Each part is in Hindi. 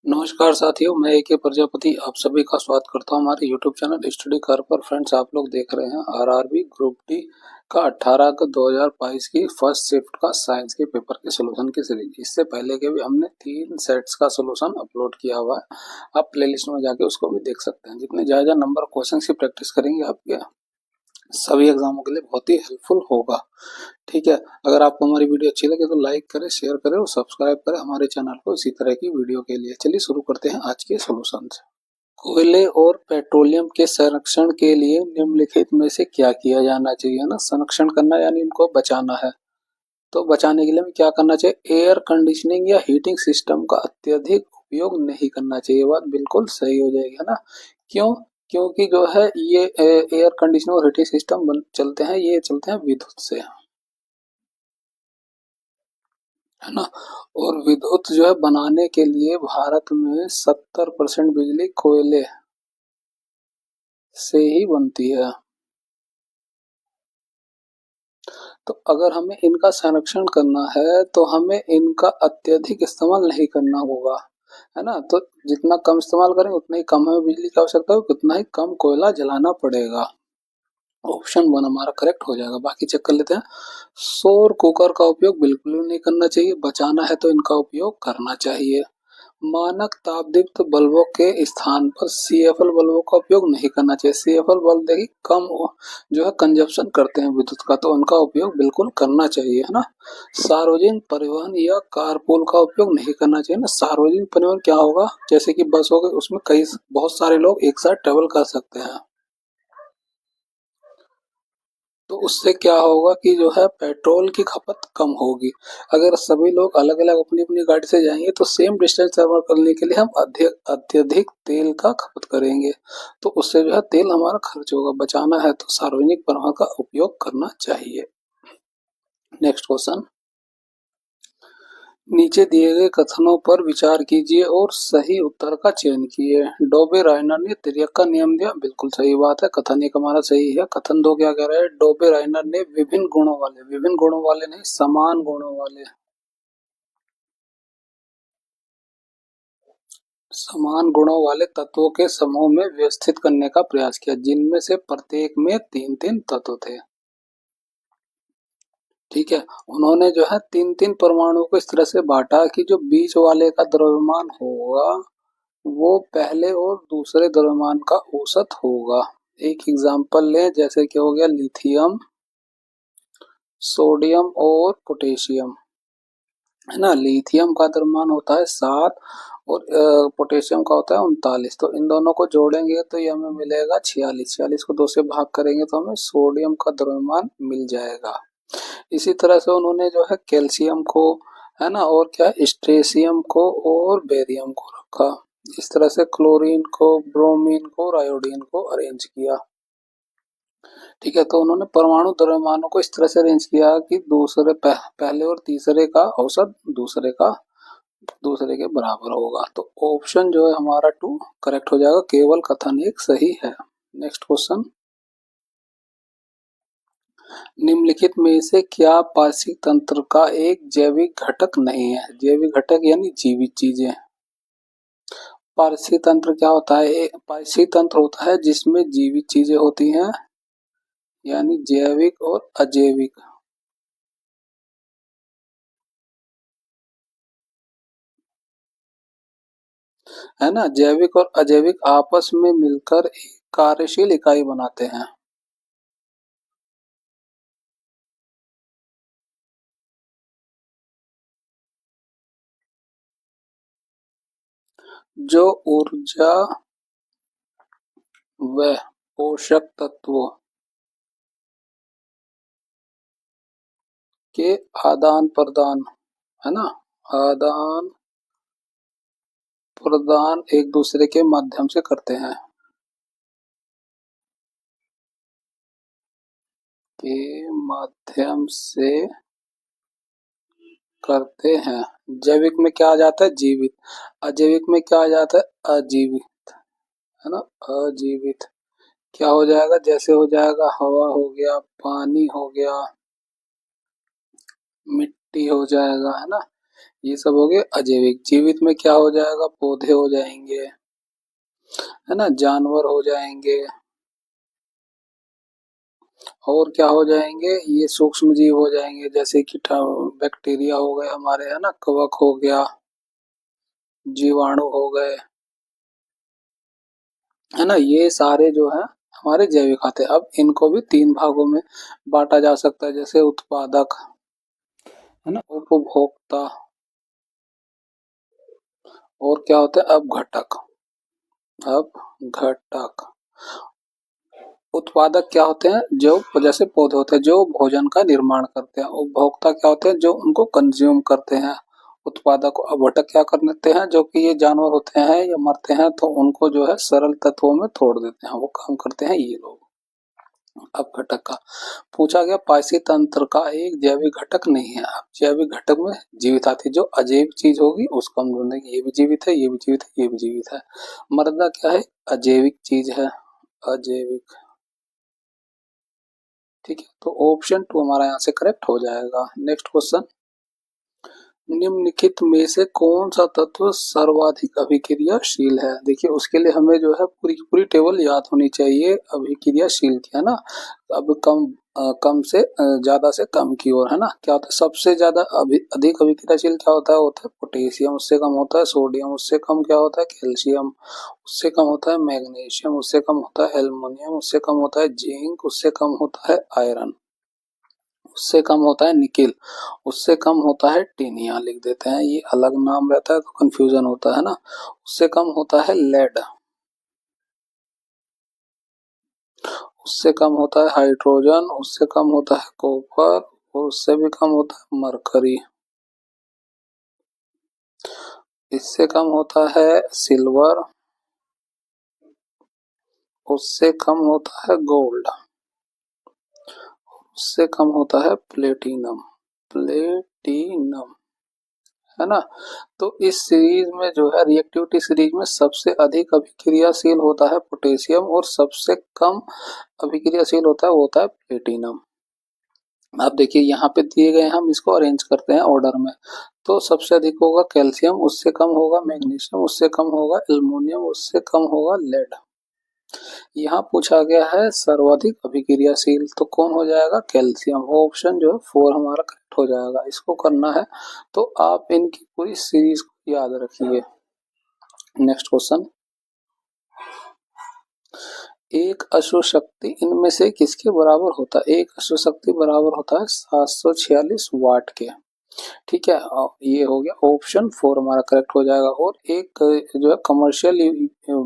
नमस्कार साथियों, मैं AK प्रजापति आप सभी का स्वागत करता हूं हमारे YouTube चैनल स्टडी कर पर। फ्रेंड्स, आप लोग देख रहे हैं आरआरबी ग्रुप डी का 18 अगस्त 2022 की फर्स्ट शिफ्ट का साइंस के पेपर के सॉल्यूशन की सीरीज। इससे पहले के भी हमने 3 सेट्स का सॉल्यूशन अपलोड किया हुआ है, आप प्लेलिस्ट में जाके उसको भी देख सकते हैं। जितने ज़्यादा नंबर क्वेश्चन की प्रैक्टिस करेंगे आपके सभी एग्जामों के लिए बहुत ही हेल्पफुल होगा। ठीक है, अगर आपको हमारी वीडियो अच्छी लगे तो लाइक करें, शेयर करें और सब्सक्राइब करें हमारे चैनल को इसी तरह की वीडियो के लिए। चलिए शुरू करते हैं आज के सॉल्यूशन। कोयले और पेट्रोलियम के संरक्षण के लिए निम्नलिखित में से क्या किया जाना चाहिए? ना, संरक्षण करना यानी इनको बचाना है, तो बचाने के लिए हमें क्या करना चाहिए? एयर कंडीशनिंग या हीटिंग सिस्टम का अत्यधिक उपयोग नहीं करना चाहिए। बात बिल्कुल सही हो जाएगी, है ना। क्यों? क्योंकि जो है ये एयर कंडीशनर और हीटिंग सिस्टम चलते हैं, ये चलते हैं विद्युत से, है ना। और विद्युत जो है बनाने के लिए भारत में 70% बिजली कोयले से ही बनती है। तो अगर हमें इनका संरक्षण करना है तो हमें इनका अत्यधिक इस्तेमाल नहीं करना होगा, है ना। तो जितना कम इस्तेमाल करेंगे उतना ही कम हमें बिजली की आवश्यकता होगी, उतना ही कम कोयला जलाना पड़ेगा। ऑप्शन 1 हमारा करेक्ट हो जाएगा। बाकी चेक कर लेते हैं। सौर कुकर का उपयोग बिल्कुल भी नहीं करना चाहिए, बचाना है तो इनका उपयोग करना चाहिए। मानक तापदीप्त बल्बों के स्थान पर CFL बल्बों का उपयोग नहीं करना चाहिए। CFL बल्ब देखिए कम जो है कंजप्शन करते हैं विद्युत का, तो उनका उपयोग बिल्कुल करना चाहिए, है ना। सार्वजनिक परिवहन या कारपूल का उपयोग नहीं करना चाहिए ना। सार्वजनिक परिवहन क्या होगा, जैसे कि बस हो गई, उसमें कई बहुत सारे लोग एक साथ ट्रेवल कर सकते हैं, तो उससे क्या होगा कि जो है पेट्रोल की खपत कम होगी। अगर सभी लोग अलग अलग अपनी अपनी गाड़ी से जाएंगे तो सेम डिस्टेंस कवर करने के लिए हम अत्यधिक तेल का खपत करेंगे, तो उससे जो है तेल हमारा खर्च होगा। बचाना है तो सार्वजनिक परिवहन का उपयोग करना चाहिए। नेक्स्ट क्वेश्चन, नीचे दिए गए कथनों पर विचार कीजिए और सही उत्तर का चयन कीजिए। डोबे रायनर ने तिर्यक का नियम दिया, बिल्कुल सही बात है। कथन एक हमारा सही है। कथन 2 क्या कह रहा है? डोबे रायनर ने विभिन्न गुणों वाले नहीं, समान गुणों वाले तत्वों के समूह में व्यवस्थित करने का प्रयास किया, जिनमें से प्रत्येक में 3-3 तत्व थे। ठीक है, उन्होंने जो है 3-3 परमाणुओं को इस तरह से बांटा कि जो बीच वाले का द्रव्यमान होगा वो पहले और दूसरे द्रव्यमान का औसत होगा। एक एग्जांपल लें, जैसे कि हो गया लिथियम, सोडियम और पोटेशियम, है ना। लिथियम का द्रव्यमान होता है 7 और पोटेशियम का होता है 39। तो इन दोनों को जोड़ेंगे तो ये हमें मिलेगा 46। 46 को 2 से भाग करेंगे तो हमें सोडियम का द्रव्यमान मिल जाएगा। इसी तरह से उन्होंने जो है कैल्शियम को, है ना, और क्या स्ट्रेशियम को और बेरियम को रखा। इस तरह से क्लोरीन को, ब्रोमीन को और आयोडीन को अरेंज किया। ठीक है, तो उन्होंने परमाणु द्रव्यमानों को इस तरह से अरेंज किया कि पहले और तीसरे का औसत दूसरे के बराबर होगा। तो ऑप्शन जो है हमारा 2 करेक्ट हो जाएगा, केवल कथन एक सही है। नेक्स्ट क्वेश्चन, निम्नलिखित में से क्या पारसिक तंत्र का एक जैविक घटक नहीं है? जैविक घटक यानी जीवित चीजें। पारसिक तंत्र क्या होता है? पारसिक तंत्र होता है जिसमें जीवित चीजें होती हैं, यानी जैविक और अजैविक, है ना। जैविक और अजैविक आपस में मिलकर एक कार्यशील इकाई बनाते हैं, जो ऊर्जा व पोषक तत्वों के आदान प्रदान, है ना, आदान प्रदान एक दूसरे के माध्यम से करते हैं, के माध्यम से करते हैं। जैविक में क्या आ जाता है? जीवित। अजैविक में क्या आ जाता है? अजीवित, है ना, अजीवित। क्या हो जाएगा? जैसे हो जाएगा हवा हो गया, पानी हो गया, मिट्टी हो जाएगा, है ना। ये सब हो गए अजैविक। जीवित में क्या हो जाएगा, पौधे हो जाएंगे, है ना, जानवर हो जाएंगे, और क्या हो जाएंगे, ये सूक्ष्म जीव हो जाएंगे, जैसे कि बैक्टीरिया हो गए हमारे, है ना, कवक हो गया, जीवाणु हो गए, है ना, ये सारे जो है हमारे जैविक खाते हैं। अब इनको भी तीन भागों में बांटा जा सकता है, जैसे उत्पादक, है ना, उपभोक्ता, और क्या होता है अपघटक। अपघटक। उत्पादक क्या होते हैं, जो जैसे पौधे होते हैं जो भोजन का निर्माण करते हैं। उपभोक्ता क्या होते हैं, जो उनको कंज्यूम करते हैं। उत्पादक। अपघटक क्या करते हैं, जो कि ये जानवर होते हैं या मरते हैं तो उनको जो है सरल तत्वों में तोड़ देते हैं, वो काम करते हैं ये लोग। अपघटक का पूछा गया, पारसी तंत्र का एक जैविक घटक नहीं है। अब जैविक घटक में जीवित आती है, जो अजैविक चीज होगी उसको हम ढूंढेंगे, ये भी जीवित है, ये भी जीवित है, ये भी जीवित है। मृदा क्या है, अजैविक चीज है, अजैविक। ठीक है, तो ऑप्शन 2 हमारा यहाँ से करेक्ट हो जाएगा। नेक्स्ट क्वेश्चन, निम्नलिखित में से कौन सा तत्व सर्वाधिक अभिक्रियाशील है। देखिए उसके लिए हमें जो है पूरी पूरी टेबल याद होनी चाहिए अभिक्रियाशील की, है ना। अब कम से ज्यादा से कम की ओर, है ना। क्या होता है सबसे ज्यादा अधिक अभिक्रियाशील क्या होता है पोटेशियम, उससे कम होता है सोडियम, उससे कम क्या होता है कैल्शियम, उससे कम होता है मैग्नीशियम, उससे कम होता है एल्युमिनियम, उससे कम होता है जिंक, उससे कम होता है आयरन, उससे कम होता है निकेल, उससे कम होता है टिन। यहाँ लिख देते हैं, ये अलग नाम रहता है तो कंफ्यूजन होता है ना। उससे कम होता है लेड, उससे कम होता है हाइड्रोजन, उससे कम होता है कॉपर, और उससे भी कम होता है मरकरी, इससे कम होता है सिल्वर, उससे कम होता है गोल्ड, उससे कम होता है प्लेटिनम। प्लेटिनम, है ना। तो इस सीरीज में जो है रिएक्टिविटी सीरीज में सबसे अधिक अभिक्रियाशील होता है पोटेशियम, और सबसे कम अभिक्रियाशील होता है वो होता है प्लेटिनम। आप देखिए यहाँ पे दिए गए, हम इसको अरेंज करते हैं ऑर्डर में। तो सबसे अधिक होगा कैल्शियम, उससे कम होगा मैग्नीशियम, उससे कम होगा एल्युमिनियम, उससे कम होगा लेड। यहाँ पूछा गया है सर्वाधिक अभिक्रियाशील, तो कौन हो जाएगा कैल्शियम। ऑप्शन जो है 4 हमारा करेक्ट हो जाएगा। इसको करना है तो आप इनकी पूरी सीरीज को याद रखिए। नेक्स्ट क्वेश्चन, एक अश्व शक्ति इनमें से किसके बराबर होता है। एक अश्व शक्ति बराबर होता है 746 वाट के। ठीक है, ये हो गया ऑप्शन 4 हमारा करेक्ट हो जाएगा। और एक जो है कमर्शियल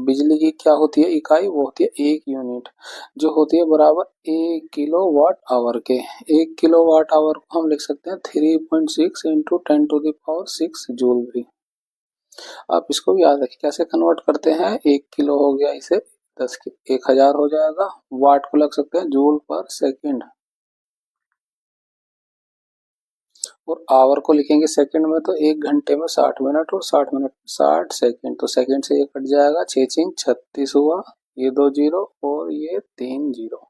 बिजली की क्या होती है इकाई, वो होती है 1 यूनिट, जो होती है बराबर 1 किलोवाट आवर के। 1 किलोवाट आवर को हम लिख सकते हैं 3.6 इंटू 10⁶ जूल भी। आप इसको भी याद रखिए, कैसे कन्वर्ट करते हैं, 1 किलो हो गया, इसे 10 1000 हो जाएगा। वाट को लग सकते हैं जूल पर सेकंड, और आवर को लिखेंगे सेकंड में, तो 1 घंटे में 60 मिनट, और 60 मिनट 60 सेकंड, तो सेकंड से ये कट जाएगा, 6×6 = 36 हुआ, ये 2 जीरो और ये 3 जीरो।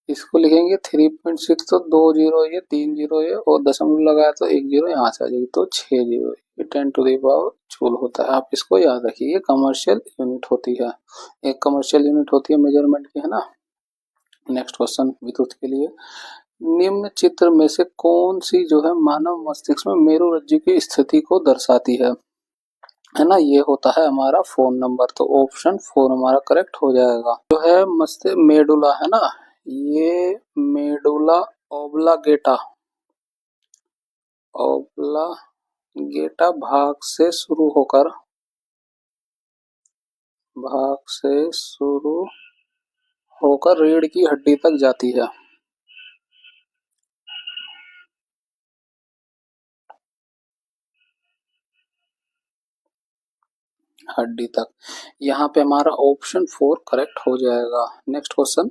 इसको लिखेंगे 3.6, तो 2 जीरो ये 3 जीरो ये, और दशमलव लगाया तो 1 जीरो यहाँ से आ जाएगी, तो 6 जीरो, ये 10⁻⁴ जूल होता है। आप इसको याद रखिए, ये कमर्शियल यूनिट होती है, एक कमर्शियल यूनिट होती है मेजरमेंट की, है ना। नेक्स्ट क्वेश्चन विद्युत के लिए, निम्न चित्र में से कौन सी जो है मानव मस्तिष्क में मेरुरज्जु की स्थिति को दर्शाती है ना। ये होता है हमारा फोन नंबर, तो ऑप्शन 4 हमारा करेक्ट हो जाएगा। जो है मस्तिष्क मेडुला, है ना, ये मेडुला ओब्लागेटा, ओब्लागेटा भाग से शुरू होकर रीढ़ की हड्डी तक जाती है। हड्डी तक, यहाँ पे हमारा ऑप्शन 4 करेक्ट हो जाएगा। नेक्स्ट क्वेश्चन,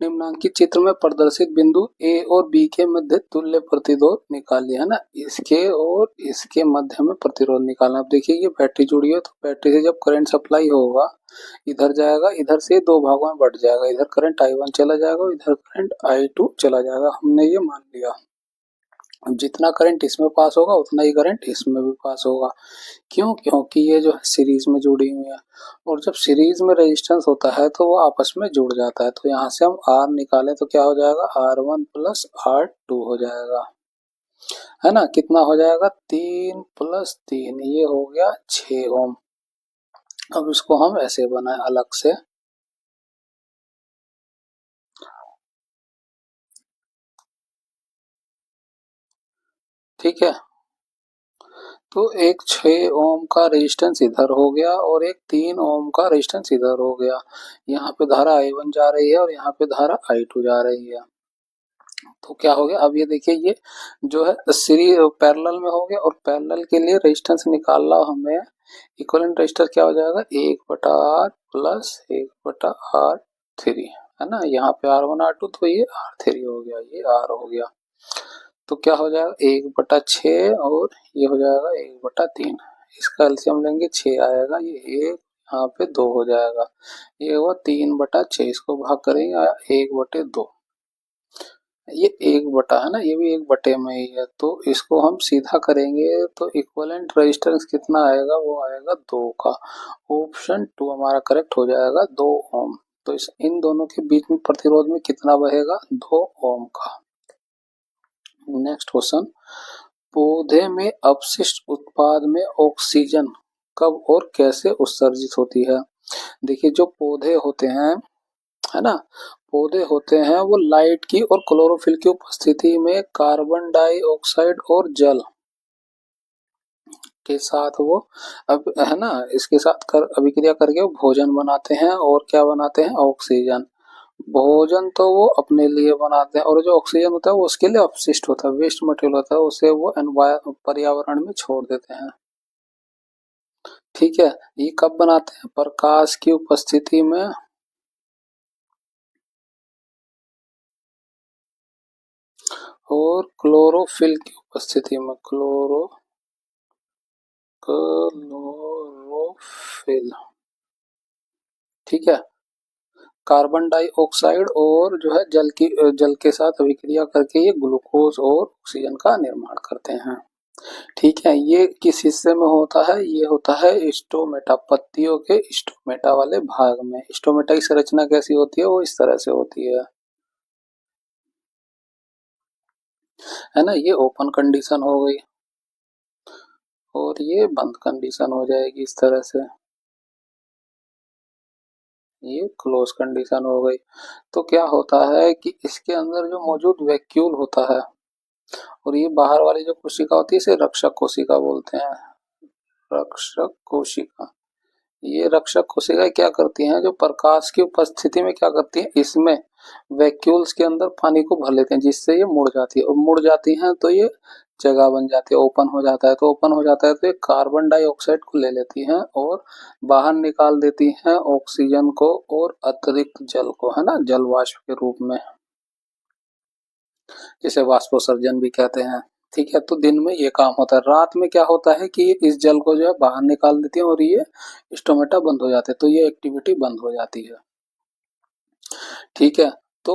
निम्नांकित चित्र में प्रदर्शित बिंदु ए और बी के मध्य तुल्य प्रतिरोध निकालिए, है ना। इसके और इसके मध्य में प्रतिरोध निकालना। अब देखिए ये बैटरी जुड़ी है, तो बैटरी से जब करंट सप्लाई होगा, इधर जाएगा, इधर से दो भागों में बढ़ जाएगा, इधर करंट I1 चला जाएगा, इधर करंट I2 चला जाएगा, हमने ये मान लिया। अब जितना करंट इसमें पास होगा उतना ही करंट इसमें भी पास होगा। क्यों? क्योंकि ये जो है सीरीज में जुड़ी हुई है, और जब सीरीज में रेजिस्टेंस होता है तो वो आपस में जुड़ जाता है। तो यहाँ से हम R निकालें तो क्या हो जाएगा, R1 प्लस R2 हो जाएगा, है ना। कितना हो जाएगा, 3 प्लस 3, ये हो गया 6 ओम। अब इसको हम ऐसे बनाए अलग से, ठीक है। तो एक 6 ओम का रेजिस्टेंस इधर हो गया और एक 3 ओम का रेजिस्टेंस इधर हो गया। यहाँ पे धारा I1 जा रही है और यहाँ पे धारा I2 जा रही है। तो क्या हो गया, अब ये देखिए, ये जो है सीरीज पैरेलल में हो गया, और पैरेलल के लिए रेजिस्टेंस निकालना हमें, इक्विवेलेंट रेजिस्टर क्या हो जाएगा, 1/R प्लस 1/R3, है ना। यहाँ पे R1 R2 तो ये R3 हो गया, ये R हो गया। तो क्या हो जाएगा, 1/6 और ये हो जाएगा 1/3। इसका एलसीएम लेंगे 6 आएगा, ये एक यहाँ पे 2 हो जाएगा, ये हुआ 3/6। इसको भाग करेंगे आया 1/2, ये 1 है ना, ये भी 1 में ही है। तो इसको हम सीधा करेंगे तो इक्विवेलेंट रेजिस्टेंस कितना आएगा, वो आएगा 2 का। ऑप्शन 2 हमारा करेक्ट हो जाएगा, 2 ओम। तो इस इन दोनों के बीच में प्रतिरोध में कितना बहेगा, 2 ओम का। नेक्स्ट क्वेश्चन, पौधे में अपशिष्ट उत्पाद में ऑक्सीजन कब और कैसे उत्सर्जित होती है। देखिए, जो पौधे होते हैं, है ना, पौधे होते हैं वो लाइट की और क्लोरोफिल की उपस्थिति में कार्बन डाइऑक्साइड और जल के साथ वो, अब है ना, इसके साथ कर अभिक्रिया करके वो भोजन बनाते हैं, और क्या बनाते हैं, ऑक्सीजन। भोजन तो वो अपने लिए बनाते हैं, और जो ऑक्सीजन होता है वो उसके लिए अपशिष्ट होता है, वेस्ट मटेरियल होता है, उसे वो पर्यावरण में छोड़ देते हैं। ठीक है, ये कब बनाते हैं, प्रकाश की उपस्थिति में और क्लोरोफिल की उपस्थिति में, क्लोरोफिल, ठीक है। कार्बन डाइऑक्साइड और जो है जल के साथ अभिक्रिया करके ये ग्लूकोज और ऑक्सीजन का निर्माण करते हैं। ठीक है, ये किस हिस्से में होता है, ये होता है स्टोमेटा, पत्तियों के स्टोमेटा वाले भाग में। स्टोमेटा की संरचना कैसी होती है, वो इस तरह से होती है ना। ये ओपन कंडीशन हो गई और ये बंद कंडीशन हो जाएगी इस तरह से, ये क्लोज कंडीशन हो गई। तो क्या होता है कि इसके अंदर जो मौजूद वैक्यूल होता है, और ये बाहर वाली जो कोशिका होती है इसे रक्षक कोशिका बोलते हैं, रक्षक कोशिका। ये रक्षक कोशिकाएं क्या करती हैं, जो प्रकाश की उपस्थिति में क्या करती हैं, इसमें वैक्यूल्स के अंदर पानी को भर लेते हैं, जिससे ये मुड़ जाती है, और मुड़ जाती हैं तो ये जगह बन जाती है, ओपन हो जाता है। तो ओपन हो जाता है तो ये कार्बन डाइऑक्साइड को ले लेती हैं और बाहर निकाल देती हैं ऑक्सीजन को और अतिरिक्त जल को, है ना, जल वाष्प के रूप में, जिसे वाष्पोत्सर्जन भी कहते हैं। ठीक है, तो दिन में ये काम होता है। रात में क्या होता है कि इस जल को जो है बाहर निकाल देती है और ये स्टोमेटा बंद हो जाते हैं, तो ये एक्टिविटी बंद हो जाती है। ठीक है, तो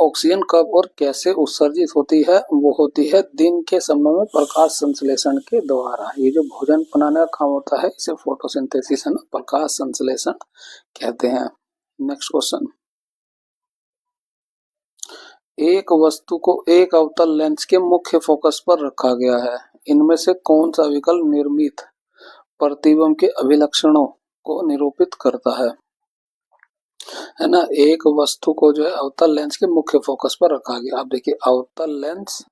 ऑक्सीजन कब और कैसे उत्सर्जित होती है, वो होती है दिन के समय में प्रकाश संश्लेषण के द्वारा। ये जो भोजन बनाने का काम होता है इसे फोटोसिंथेसिस, है ना, प्रकाश संश्लेषण कहते हैं। नेक्स्ट क्वेश्चन, एक वस्तु को एक अवतल लेंस के मुख्य फोकस पर रखा गया है, इनमें से कौन सा विकल्प निर्मित प्रतिबिंब के अभिलक्षणों को निरूपित करता है ना। एक वस्तु को जो है अवतल लेंस के मुख्य फोकस पर रखा गया। आप देखिए, अवतल लेंस,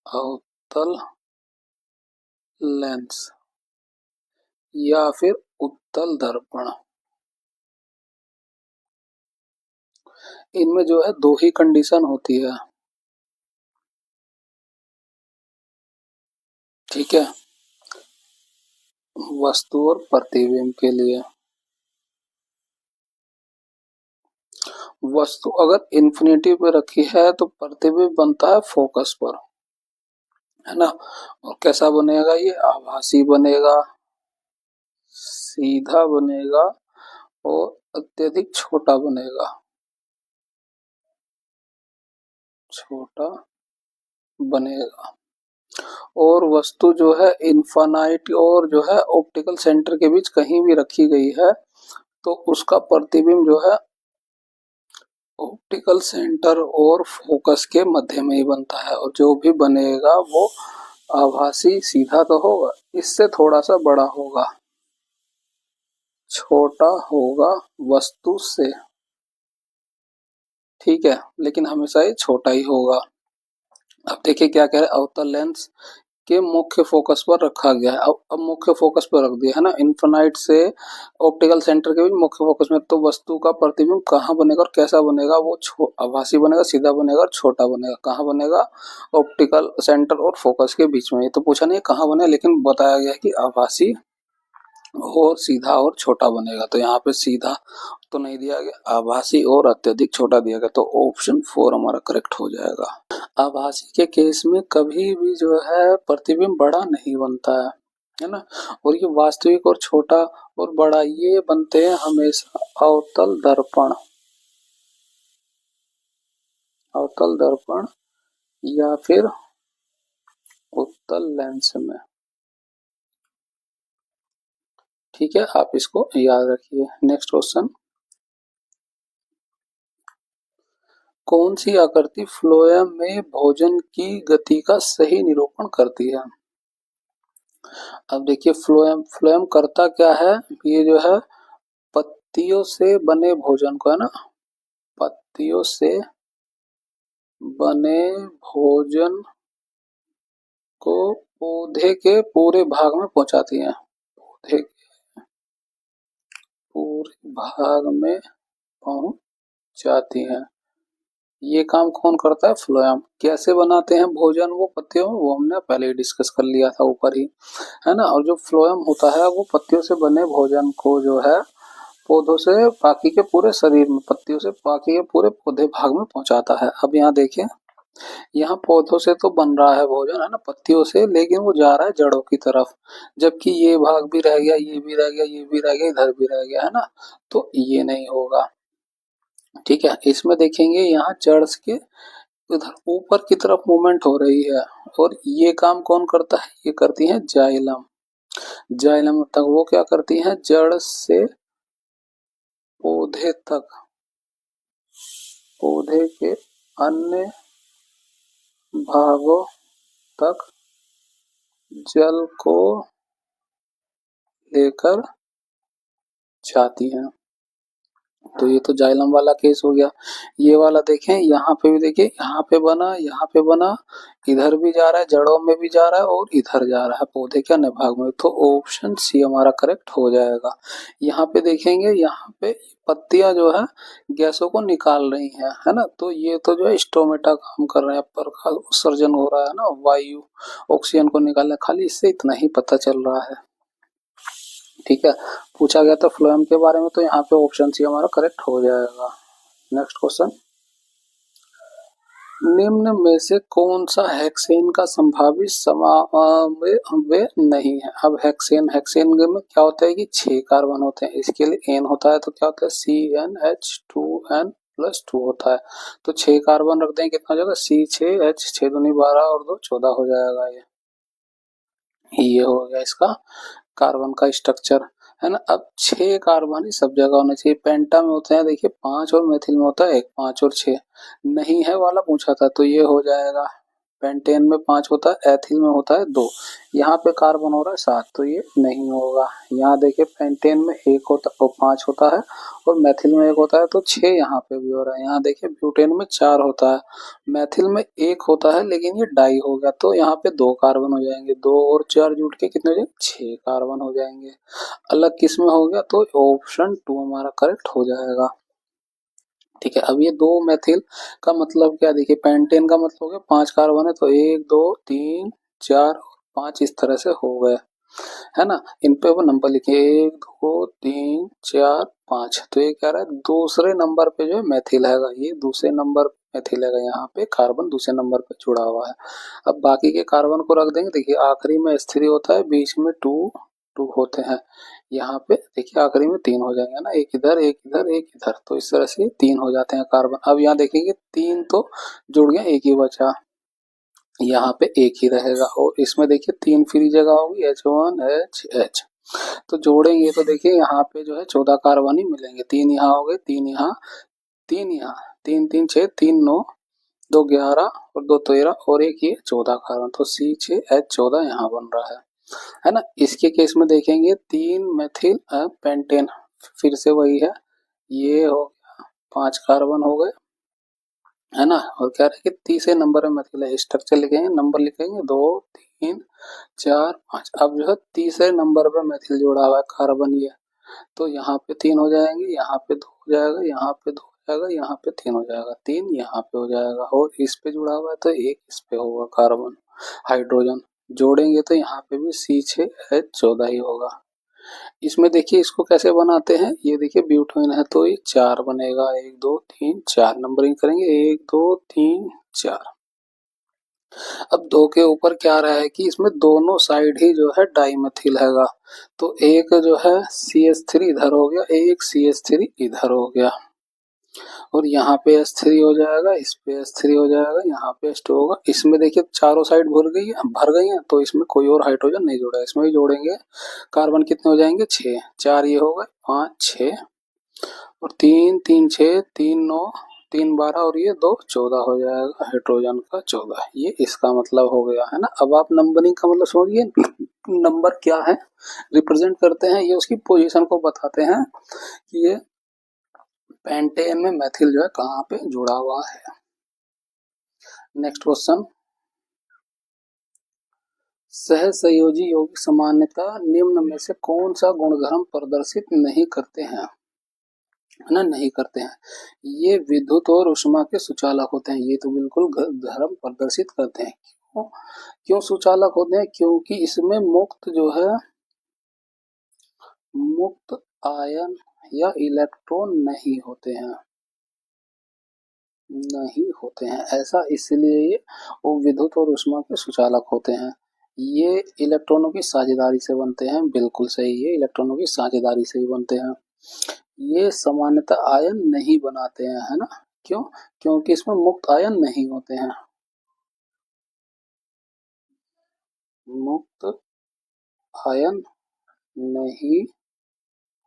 अवतल लेंस या फिर उत्तल दर्पण, इनमें जो है दो ही कंडीशन होती है। ठीक है, वस्तु और प्रतिबिंब के लिए। वस्तु अगर इन्फिनिटी पे रखी है तो प्रतिबिंब बनता है फोकस पर, है ना। और कैसा बनेगा, ये आभासी बनेगा, सीधा बनेगा और अत्यधिक छोटा बनेगा, छोटा बनेगा। और वस्तु जो है इन्फानाइट और जो है ऑप्टिकल सेंटर के बीच कहीं भी रखी गई है तो उसका प्रतिबिंब जो है ऑप्टिकल सेंटर और फोकस के मध्य में ही बनता है, और जो भी बनेगा वो आभासी सीधा तो होगा, इससे थोड़ा सा बड़ा होगा, छोटा होगा वस्तु से, ठीक है, लेकिन हमेशा ये छोटा ही होगा। अब देखिए क्या कह रहे हैं, अवतल लेंस के मुख्य फोकस पर रखा गया है। अब मुख्य फोकस पर रख दिया है ना, इन्फिनाइट से ऑप्टिकल सेंटर के बीच मुख्य फोकस में, तो वस्तु का प्रतिबिंब कहाँ बनेगा और कैसा बनेगा, वो आभासी बनेगा, सीधा बनेगा और छोटा बनेगा। कहाँ बनेगा, ऑप्टिकल सेंटर और फोकस के बीच में। ये तो पूछा नहीं है कहाँ बने, लेकिन बताया गया है कि आभासी और सीधा और छोटा बनेगा। तो यहाँ पे सीधा तो नहीं दिया गया, आभासी और अत्यधिक छोटा दिया गया, तो ऑप्शन 4 हमारा करेक्ट हो जाएगा। आभासी के केस में कभी भी जो है प्रतिबिंब बड़ा नहीं बनता है ना, और ये वास्तविक और छोटा और बड़ा ये बनते हैं हमेशा अवतल दर्पण या फिर उत्तल लेंस में, ठीक है, आप इसको याद रखिए। नेक्स्ट क्वेश्चन, कौन सी आकृति फ्लोएम में भोजन की गति का सही निरूपण करती है। अब देखिए फ्लोएम करता क्या है, ये जो है पत्तियों से बने भोजन को, है ना, पत्तियों से बने भोजन को पौधे के पूरे भाग में पहुंचाती है, पौधे के पूरे भाग में पहुंचाती है। ये काम कौन करता है, फ्लोएम। कैसे बनाते हैं भोजन वो पत्तियों में, वो हमने पहले ही डिस्कस कर लिया था ऊपर ही, है ना। और जो फ्लोएम होता है वो पत्तियों से बने भोजन को जो है पौधों से बाकी के पूरे शरीर में, पत्तियों से बाकी के पूरे पौधे भाग में पहुंचाता है। अब यहाँ देखिए, यहाँ पौधों से तो बन रहा है भोजन, है ना, पत्तियों से, लेकिन वो जा रहा है जड़ों की तरफ, जबकि ये भाग भी रह गया, ये भी रह गया, ये भी रह गया, इधर भी रह गया, है ना, तो ये नहीं होगा, ठीक है। इसमें देखेंगे यहाँ जड़ के उधर ऊपर की तरफ मूवमेंट हो रही है, और ये काम कौन करता है, ये करती है जाइलम। जाइलम तक वो क्या करती है, जड़ से पौधे तक, पौधे के अन्य भागों तक जल को लेकर जाती हैं। तो ये तो जाइलम वाला केस हो गया। ये वाला देखें, यहाँ पे भी देखिए, यहाँ पे बना, यहाँ पे बना, इधर भी जा रहा है, जड़ों में भी जा रहा है और इधर जा रहा है पौधे के अन्य भाग में, तो ऑप्शन सी हमारा करेक्ट हो जाएगा। यहाँ पे देखेंगे, यहाँ पे पत्तियां जो है गैसों को निकाल रही हैं, है ना, तो ये तो जो है स्टोमेटा काम कर रहे हैं, पर का उत्सर्जन हो रहा है ना, वायु ऑक्सीजन को निकालना, खाली इससे इतना ही पता चल रहा है, ठीक है। पूछा गया था फ्लोएम के बारे में, तो यहाँ पे ऑप्शन सी हमारा करेक्ट हो जाएगा। नेक्स्ट क्वेश्चन, निम्न में से कौन सा हेक्सेन का संभावित समावेश नहीं है। अब हेक्सेन में क्या होता है कि 6 कार्बन होते हैं, इसके लिए एन होता है, तो क्या होता है CnH2n+2 होता है, तो 6 कार्बन रख देंगे, कितना हो जाएगा, C6H, 6 दूनी 12 और 2 14 हो जाएगा। ये हो गया इसका कार्बन का स्ट्रक्चर, है ना। अब 6 कार्बन ही सब जगह होना चाहिए। पेंटा में होते हैं देखिए 5, और मेथिल में होता है 1, 5 और 6 नहीं है वाला पूछा था, तो ये हो जाएगा। पेंटेन में 5 होता है, एथिल में होता है 2, यहाँ पे कार्बन हो रहा है 7, तो ये नहीं होगा। यहाँ देखिए पेंटेन में 1 होता और 5 होता है, और मेथिल में 1 होता है, तो 6 यहाँ पे भी हो रहा है। यहाँ देखिए ब्यूटेन में 4 होता है, मेथिल में 1 होता है, लेकिन ये डाई हो गया, तो यहाँ पे 2 कार्बन हो जाएंगे, 2 और 4 जुट के कितने हो जाएंगे, 6 कार्बन हो जाएंगे। अलग किस में हो गया, तो ऑप्शन 2 हमारा करेक्ट हो जाएगा, ठीक है। अब ये 2 मेथिल का मतलब क्या, देखिए पेंटेन का मतलब हो गया 5 कार्बन है, तो 1 2 3 4 5 इस तरह से हो गए, है ना। इन पे वो नंबर लिखे 1 2 3 4 5, तो ये क्या रहा है, दूसरे नंबर पे जो है मेथिल है, ये दूसरे नंबर मेथिल है, यहाँ पे कार्बन दूसरे नंबर पे जुड़ा हुआ है। अब बाकी के कार्बन को रख देंगे, देखिए आखिरी में स्थिर होता है, बीच में 2 2 होते हैं, यहाँ पे देखिए आखिरी में 3 हो जाएंगे ना, एक इधर एक इधर एक इधर, तो इस तरह से 3 हो जाते हैं कार्बन। अब यहाँ देखेंगे 3 तो जुड़ गया, एक ही बचा, यहाँ पे एक ही रहेगा और इसमें देखिए 3 फ्री जगह होगी H1HH। तो जोड़ेंगे तो देखिए यहाँ पे जो है 14 कार्बन ही मिलेंगे। 3 यहाँ हो गए, 3 यहाँ, 3 यहाँ, 3 3 6, 3 9, 2 11 और 2 13 और एक ये 14 कार्बन। तो C6H14 यहाँ बन रहा है ना। इसके केस में देखेंगे 3 मेथिल पेंटेन, फिर से वही है, ये हो गया 5 कार्बन हो गए, है ना। और क्या रहे कि तीसरे नंबर में मेथिल स्ट्रक्चर लिखेंगे, नंबर लिखेंगे 2 3 4 5। अब जो है तीसरे नंबर पे मेथिल जोड़ा हुआ है कार्बन ये, तो यहाँ पे 3 हो जाएंगे, यहाँ पे 2 हो जाएगा, यहाँ पे 2 हो जाएगा, यहाँ पे 3 हो जाएगा, 3 यहाँ पे हो जाएगा और इस पे जुड़ा हुआ है तो एक इस पे होगा कार्बन हाइड्रोजन। जोड़ेंगे तो यहाँ पे भी C6H14 ही होगा। इसमें देखिए इसको कैसे बनाते हैं, ये देखिए ब्यूटेन है तो ये 4 बनेगा, 1 2 3 4 नंबरिंग करेंगे, 1 2 3 4। अब 2 के ऊपर क्या रहा है कि इसमें दोनों साइड ही जो है डाइमेथिल हैगा, तो एक जो है CH3 इधर हो गया, एक CH3 इधर हो गया और यहाँ पे S3 हो जाएगा, इस पे S3 हो जाएगा, यहाँ पे H2 होगा। इसमें देखिए चारों साइड भर गई है तो इसमें कोई और हाइड्रोजन नहीं जोड़ा, इसमें भी जोड़ेंगे। कार्बन कितने हो जाएंगे 6, 4 ये हो गए, 5 6 और 3 3 6 3 9 3 12 और ये 2 14 हो जाएगा, हाइड्रोजन का 14। ये इसका मतलब हो गया है ना। अब आप नंबरिंग का मतलब समझिए, नंबर क्या है, रिप्रेजेंट करते हैं, ये उसकी पोजीशन को बताते हैं कि ये पेंटेन में मेथिल जो है कहाँ पे जुड़ा हुआ है। नेक्स्ट क्वेश्चन, सहसंयोजी यौगिक सामान्यतः निम्न में से कौन सा गुणधर्म प्रदर्शित नहीं करते हैं, है ना, नहीं करते हैं। ये विद्युत और ऊष्मा के सुचालक होते हैं, ये तो बिल्कुल धर्म प्रदर्शित करते हैं। क्यों क्यों सुचालक होते हैं, क्योंकि इसमें मुक्त जो है मुक्त आयन या इलेक्ट्रॉन नहीं होते हैं, नहीं होते हैं। ऐसा इसलिए ये वो विद्युत और ऊष्मा के सुचालक होते हैं। ये इलेक्ट्रॉनों की साझेदारी से बनते हैं, बिल्कुल सही है, इलेक्ट्रॉनों की साझेदारी से ही बनते हैं। ये सामान्यतः आयन नहीं बनाते हैं, है ना। क्यों, क्योंकि इसमें मुक्त आयन नहीं होते हैं, मुक्त आयन नहीं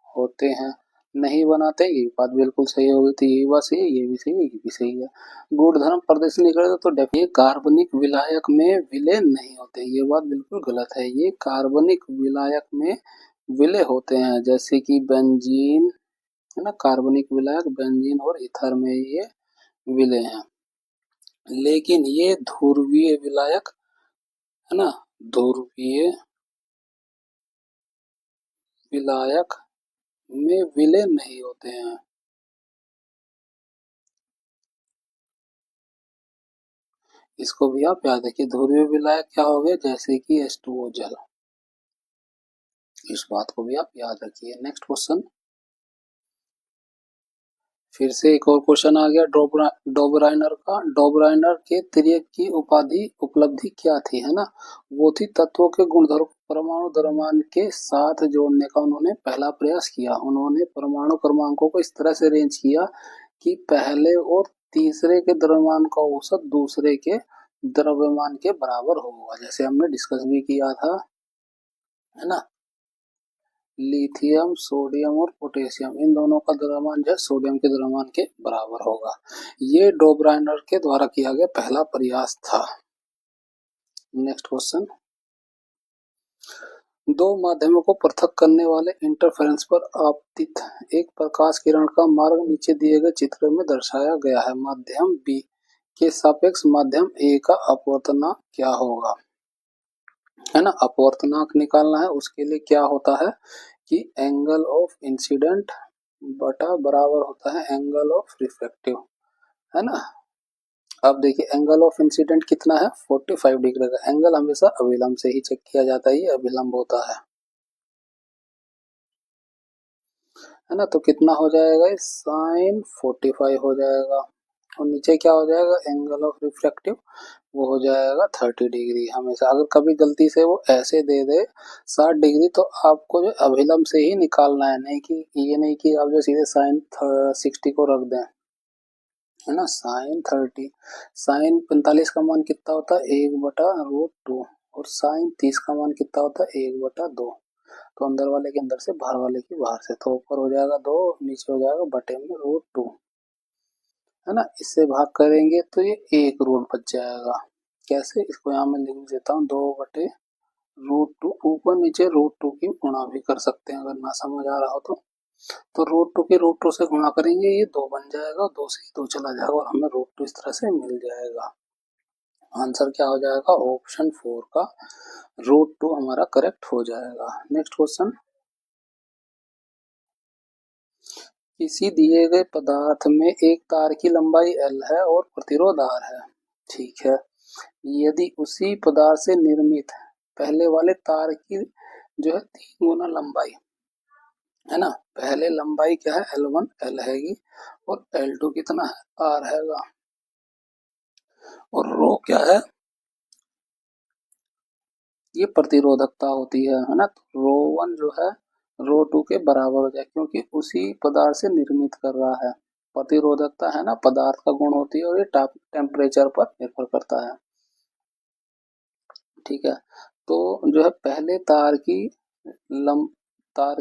होते हैं, नहीं बनाते। ये बात बिल्कुल सही होगी, तो ये बात सही है, ये भी सही है, ये भी सही है। गुणधर्म प्रदर्शित नहीं करते तो ये कार्बनिक विलायक में विलय नहीं होते, ये बात बिल्कुल गलत है। ये कार्बनिक विलायक में विलय होते हैं, जैसे कि बेंजीन, है ना, कार्बनिक विलायक बेंजीन और ईथर में ये विलय हैं। लेकिन ये ध्रुवीय विलायक, है ना, ध्रुवीय विलायक में विलय नहीं होते हैं। इसको भी आप याद रखिए, ध्रुवीय विलायक क्या हो गया, जैसे कि H2O जल। इस बात को भी आप याद रखिए। नेक्स्ट क्वेश्चन, फिर से एक और क्वेश्चन आ गया डोबराइनर का। डोबराइनर के तिर्यक की उपलब्धि क्या थी, है ना। वो थी तत्वों के गुणधर्म परमाणु द्रव्यमान के साथ जोड़ने का उन्होंने पहला प्रयास किया। उन्होंने परमाणु क्रमांकों को इस तरह से अरेंज किया कि पहले और तीसरे के द्रव्यमान का औसत दूसरे के द्रव्यमान के बराबर होगा, जैसे हमने डिस्कस भी किया था, है ना। लिथियम, सोडियम और पोटेशियम, इन दोनों का द्रव्यमान जो है सोडियम के द्रव्यमान के बराबर होगा। ये डोबराइनर के द्वारा किया गया पहला प्रयास था। नेक्स्ट क्वेश्चन, दो माध्यमों को पृथक करने वाले इंटरफेरेंस पर आपतित एक प्रकाश किरण का मार्ग नीचे दिए गए चित्र में दर्शाया गया है। माध्यम बी के सापेक्ष माध्यम ए का अपवर्तनांक क्या होगा, है ना। अपवर्तनांक निकालना है, उसके लिए क्या होता है कि एंगल ऑफ इंसिडेंट बटा बराबर होता है एंगल ऑफ रिफ्लेक्टिव, है ना। अब देखिए एंगल ऑफ इंसिडेंट कितना है, 45 डिग्री का। एंगल हमेशा अभिलंब से ही चेक किया जाता है, ये अभिलंब होता है ना। तो कितना हो जाएगा, साइन 45 हो जाएगा और नीचे क्या हो जाएगा, एंगल ऑफ रिफ्लेक्टिव, वो हो जाएगा 30 डिग्री। हमेशा अगर कभी गलती से वो ऐसे दे दे 60 डिग्री तो आपको जो अभिलंब से ही निकालना है, नहीं कि ये नहीं कि आप जो सीधे साइन 60 को रख दें, है ना, sin 30, sin 45 का मान कितना होता है 1/√2 और sin 30 का मान कितना होता है 1/2। तो अंदर वाले के अंदर से बाहर वाले की बाहर से, तो ऊपर हो जाएगा 2, नीचे हो जाएगा बटे में √2, है ना। इससे भाग करेंगे तो ये 1 रूट बच जाएगा। कैसे, इसको यहाँ मैं लिख देता हूँ 2/√2, ऊपर नीचे √2 की गुणा भी कर सकते हैं अगर ना समझ आ रहा हो तो √2 के √2 से गुणा करेंगे, ये 2 बन जाएगा, 2 से 2 चला जाएगा और हमें √2 इस तरह से मिल जाएगा। आंसर क्या हो जाएगा, ऑप्शन 4 का √2 हमारा करेक्ट हो जाएगा। नेक्स्ट क्वेश्चन, किसी दिए गए पदार्थ में एक तार की लंबाई L है और प्रतिरोध R है, ठीक है। यदि उसी पदार्थ से निर्मित पहले वाले तार की जो है 3 गुना लंबाई, है ना, पहले लंबाई क्या है L1 L हैगी और L2 कितना है R हैगा, और रो क्या है, ये प्रतिरोधकता होती है ना। तो रो 1 जो है रो 2 के बराबर हो जाए, क्योंकि उसी पदार्थ से निर्मित कर रहा है। प्रतिरोधकता है ना पदार्थ का गुण होती है और ये टेम्परेचर पर निर्भर करता है, ठीक है। तो जो है पहले तार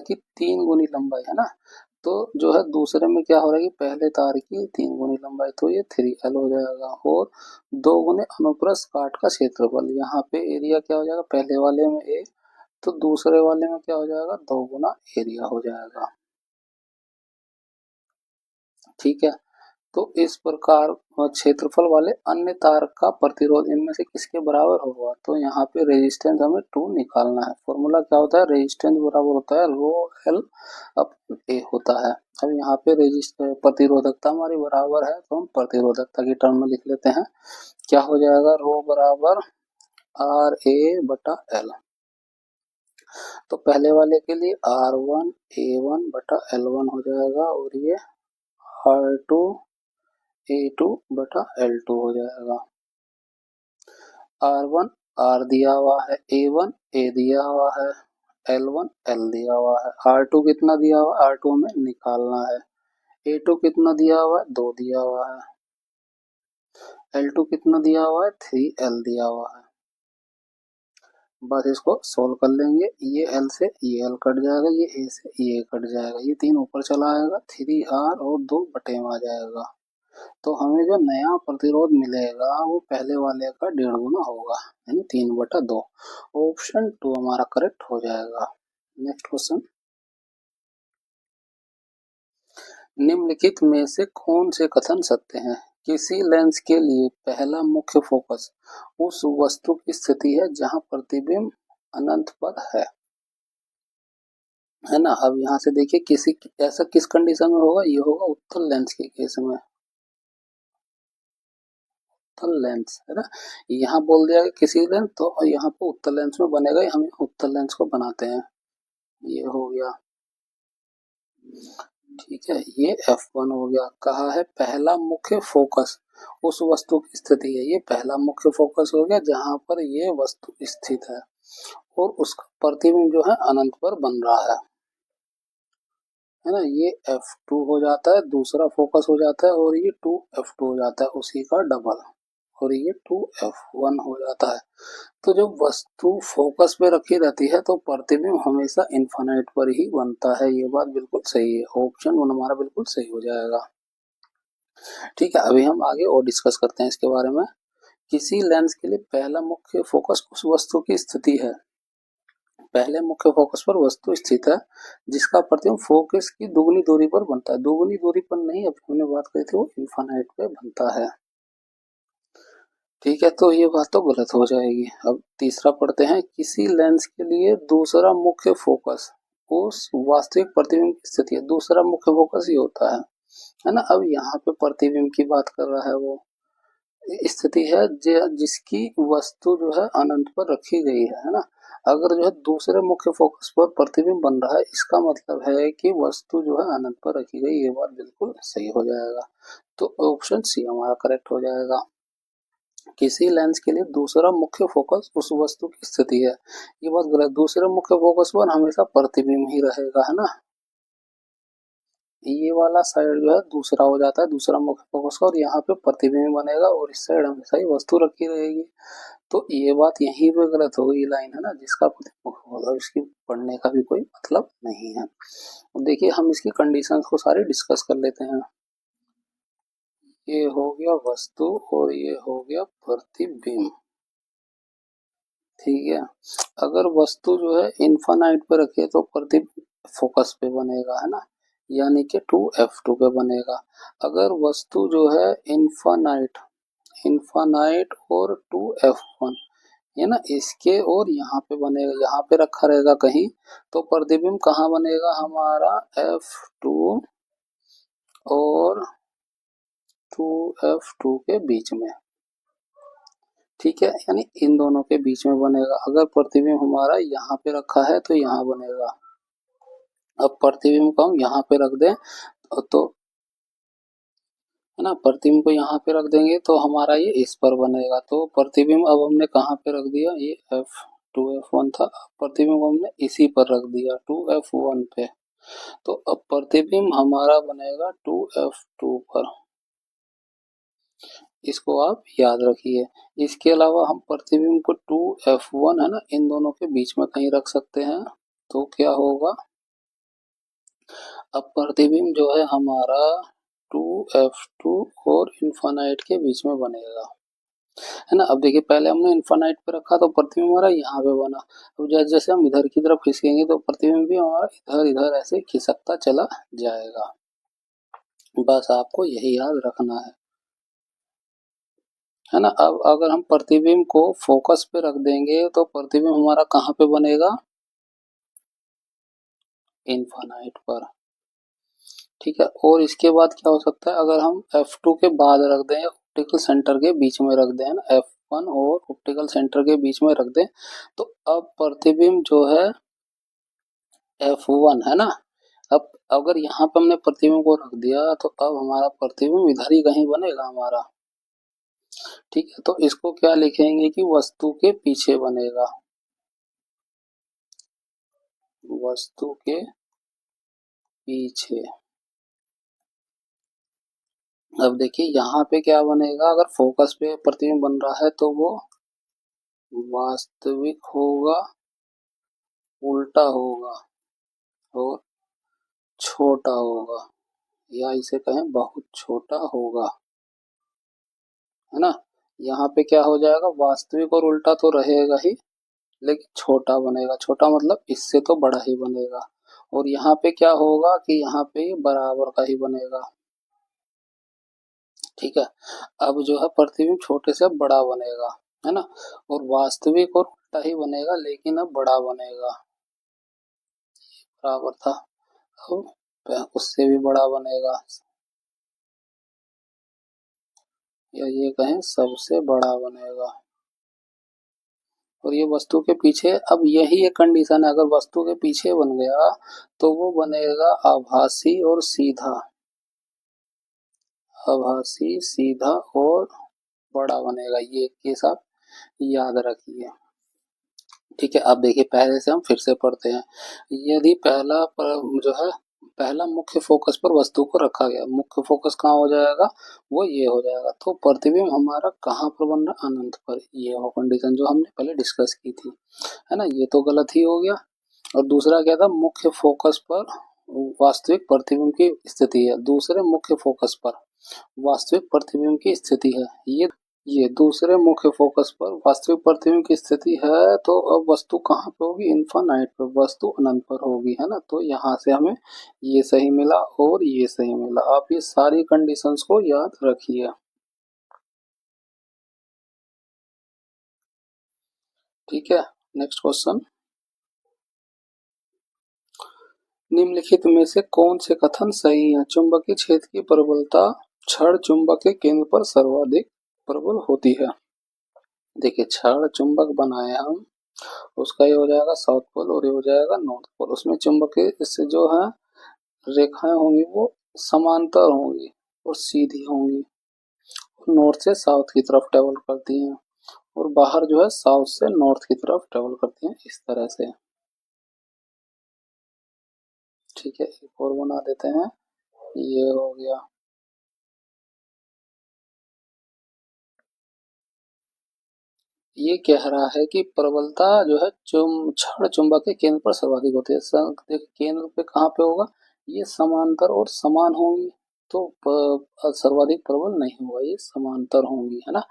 की 3 गुनी लंबाई, है ना। तो जो है दूसरे में क्या हो रहा है कि पहले तार की 3 गुनी लंबाई, तो ये 3L हो जाएगा, और 2 गुने अनुप्रस्थ काट का क्षेत्रफल, यहाँ पे एरिया क्या हो जाएगा, पहले वाले में A तो दूसरे वाले में क्या हो जाएगा 2 गुना एरिया हो जाएगा, ठीक है। तो इस प्रकार क्षेत्रफल वाले अन्य तार का प्रतिरोध इनमें से किसके बराबर होगा, तो यहाँ पे रेजिस्टेंस हमें 2 निकालना है। फॉर्मूला क्या होता है, रेजिस्टेंस बराबर होता है रो एल अपन ए होता है। अब यहाँ पे प्रतिरोधकता हमारी बराबर है, तो हम प्रतिरोधकता की टर्म में लिख लेते हैं, क्या हो जाएगा रो बराबर RA/L। तो पहले वाले के लिए R1 A1/L1 हो जाएगा, और ये R2 A2/L2 हो जाएगा। R1 R दिया हुआ है, A1 A दिया हुआ है, L1 L दिया हुआ है, R2 कितना दिया हुआ है, R2 हमें निकालना है, A2 कितना दिया हुआ है 2 दिया हुआ है, L2 कितना दिया हुआ है 3L दिया हुआ है। बस इसको सोल्व कर लेंगे, ये L से ये L कट जाएगा, ये A से ये कट जाएगा, ये 3 ऊपर चला आएगा, 3R और 2 बटे में आ जाएगा। तो हमें जो नया प्रतिरोध मिलेगा वो पहले वाले का 1.5 गुना होगा, यानी 3/2। ऑप्शन 2 हमारा करेक्ट हो जाएगा। नेक्स्ट क्वेश्चन, निम्नलिखित में से कौन से कथन सत्य हैं, किसी लेंस के लिए पहला मुख्य फोकस उस वस्तु की स्थिति है जहां प्रतिबिंब अनंत पर है ना। अब यहाँ से देखिए किसी ऐसा किस कंडीशन में होगा, ये होगा उत्तल लेंस के केस में, उत्तल लेंस, है ना। यहाँ बोल दिया किसी लेंस, तो यहाँ पे उत्तल लेंस में बनेगा ही, हम उत्तल लेंस को बनाते हैं, ये हो गया, ठीक है। ये F1 हो गया, कहा है पहला मुख्य फोकस उस वस्तु की स्थिति है, ये पहला मुख्य फोकस हो गया जहां पर ये वस्तु स्थित है और उसका प्रतिबिंब जो है अनंत पर बन रहा है ना। ये F2 हो जाता है, दूसरा फोकस हो जाता है, और ये 2F2 हो जाता है उसी का डबल, और ये 2F1 हो जाता है। तो जब वस्तु फोकस पे रखी रहती है तो प्रतिबिंब हमेशा इन्फिनिट पर ही बनता है, ये बात बिल्कुल सही है, ऑप्शन 1 हमारा बिल्कुल सही हो जाएगा, ठीक है। अभी हम आगे और डिस्कस करते हैं इसके बारे में। किसी लेंस के लिए पहला मुख्य फोकस उस वस्तु की स्थिति है, पहले मुख्य फोकस पर वस्तु स्थित है जिसका प्रतिबिंब फोकस की दुगनी दूरी पर बनता है, दुगनी दूरी पर नहीं, अभी हमने बात करी थी वो इन्फिनिट पे बनता है, ठीक है। तो ये बात तो गलत हो जाएगी। अब तीसरा पढ़ते हैं, किसी लेंस के लिए दूसरा मुख्य फोकस उस वास्तविक प्रतिबिंब की स्थिति है, दूसरा मुख्य फोकस ये होता है ना। अब यहाँ पे प्रतिबिंब की बात कर रहा है, वो स्थिति है जिसकी वस्तु जो है अनंत पर रखी गई है ना। अगर जो है दूसरे मुख्य फोकस पर प्रतिबिंब बन रहा है, इसका मतलब है कि वस्तु जो है अनंत पर रखी गई, ये बात बिल्कुल सही हो जाएगा। तो ऑप्शन सी हमारा करेक्ट हो जाएगा। किसी लेंस के लिए दूसरा मुख्य फोकस उस वस्तु की स्थिति है, ये बात गलत, दूसरे मुख्य फोकस पर हमेशा प्रतिबिंब ही रहेगा, है ना। ये वाला साइड जो है दूसरा हो जाता है, दूसरा मुख्य फोकस का, और यहाँ पे प्रतिबिंब बनेगा और इस साइड हमेशा ही वस्तु रखी रहेगी। तो ये बात यहीं पे गलत हो गई लाइन, है ना, जिसका प्रतिबिंब होगा इसकी पढ़ने का भी कोई मतलब नहीं है। अब देखिए हम इसकी कंडीशंस को सारे डिस्कस कर लेते हैं। ये हो गया वस्तु और ये हो गया प्रतिबिंब, ठीक है। अगर वस्तु जो है इन्फानाइट पे रखे तो प्रतिबिंब फोकस पे बनेगा, है ना, यानी कि 2f2 पे बनेगा। अगर वस्तु जो है इन्फानाइट इन्फानाइट और 2f1, है ना, इसके और यहाँ पे बनेगा, यहाँ पे रखा रहेगा कहीं, तो प्रतिबिंब कहाँ बनेगा हमारा, f2 और 2f2 के बीच में, ठीक है, यानी इन दोनों के बीच में बनेगा। अगर प्रतिबिंब हमारा यहाँ पे रखा है तो यहाँ बनेगा। अब प्रतिबिंब को हम यहाँ पे रख दें तो, है ना, प्रतिबिंब को यहाँ पे रख देंगे तो हमारा ये इस पर बनेगा। तो प्रतिबिंब अब हमने कहाँ पे रख दिया, ये f2f1 था, प्रतिबिंब हमने इसी पर रख दिया 2f1 पे। तो अब प्रतिबिंब हमारा बनेगा 2f2 पर, इसको आप याद रखिए। इसके अलावा हम प्रतिबिंब को 2f1, है ना, इन दोनों के बीच में कहीं रख सकते हैं। तो क्या होगा, अब प्रतिबिंब जो है हमारा 2f2 और इन्फानाइट के बीच में बनेगा, है ना। अब देखिए पहले हमने इन्फानाइट पे रखा तो प्रतिबिंब हमारा यहाँ पे बना। अब जैसे जैसे हम इधर की तरफ खिसकेंगे तो प्रतिबिंब भी हमारा इधर इधर ऐसे खिसकता चला जाएगा। बस आपको यही याद रखना है ना। अब अगर हम प्रतिबिंब को फोकस पे रख देंगे तो प्रतिबिंब हमारा कहाँ पे बनेगा, इन्फानाइट पर, ठीक है। और इसके बाद क्या हो सकता है, अगर हम f2 के बाद रख दें, ऑप्टिकल सेंटर के बीच में रख दें ना, f1 और ऑप्टिकल सेंटर के बीच में रख दें, तो अब प्रतिबिंब जो है f1, है ना। अब अगर यहाँ पे हमने प्रतिबिंब को रख दिया तो अब हमारा प्रतिबिंब इधर ही कहीं बनेगा हमारा, ठीक है। तो इसको क्या लिखेंगे कि वस्तु के पीछे बनेगा, वस्तु के पीछे। अब देखिए यहाँ पे क्या बनेगा, अगर फोकस पे प्रतिबिंब बन रहा है तो वो वास्तविक होगा, उल्टा होगा और छोटा होगा, या इसे कहें बहुत छोटा होगा, है ना। यहाँ पे क्या हो जाएगा, वास्तविक और उल्टा तो रहेगा ही, लेकिन छोटा बनेगा। छोटा मतलब इससे तो बड़ा ही बनेगा। और यहाँ पे क्या होगा कि यहाँ पे बराबर का ही बनेगा, ठीक है। अब जो है प्रतिबिंब छोटे से बड़ा बनेगा, है ना, और वास्तविक और उल्टा ही बनेगा, लेकिन अब बड़ा बनेगा, बराबर था, अब उससे भी बड़ा बनेगा, या ये कहें सबसे बड़ा बनेगा। और ये वस्तु के पीछे, अब यही एक कंडीशन है, अगर वस्तु के पीछे बन गया तो वो बनेगा आभासी और सीधा, आभासी, सीधा और बड़ा बनेगा। ये केस आप याद रखिए, ठीक है। अब देखिए पहले से हम फिर से पढ़ते हैं। यदि पहला जो है, पहला मुख्य फोकस पर वस्तु को रखा गया, मुख्य फोकस कहाँ हो जाएगा, वो ये हो जाएगा, तो प्रतिबिंब हमारा कहाँ पर बन रहा, अनंत पर। ये वो कंडीशन जो हमने पहले डिस्कस की थी, है ना, ये तो गलत ही हो गया। और दूसरा क्या था, मुख्य फोकस पर वास्तविक प्रतिबिंब की स्थिति है, दूसरे मुख्य फोकस पर वास्तविक प्रतिबिंब की स्थिति है, ये दूसरे मुख्य फोकस पर वास्तविक प्रतिबिंब की स्थिति है। तो अब वस्तु कहाँ पे होगी, इन्फानाइट पर, वस्तु अनंत पर होगी, है ना। तो यहाँ से हमें ये सही मिला और ये सही मिला। आप ये सारी कंडीशंस को याद रखिए, ठीक है। नेक्स्ट क्वेश्चन, निम्नलिखित में से कौन से कथन सही है। चुंबकीय क्षेत्र की प्रबलता छड़ चुंबक के केंद्र पर सर्वाधिक प्रबल होती है। देखिए छड़ चुंबक बनाए हम, उसका ये हो जाएगा साउथ पोल और ये हो जाएगा नॉर्थ पोल। उसमें चुंबकीय इससे जो है रेखाएं होंगी वो समांतर होंगी और सीधी होंगी, नॉर्थ से साउथ की तरफ ट्रेवल करती हैं, और बाहर जो है साउथ से नॉर्थ की तरफ ट्रेवल करती हैं, इस तरह से, ठीक है। एक और बना देते हैं। ये हो गया। ये कह रहा है कि प्रबलता जो है क्षण चुंबक के केंद्र पर सर्वाधिक होती है। देखिए केंद्र पे कहाँ पे होगा, ये समांतर और समान होंगी, तो सर्वाधिक प्रबल नहीं होगा, ये समांतर होंगी, है ना।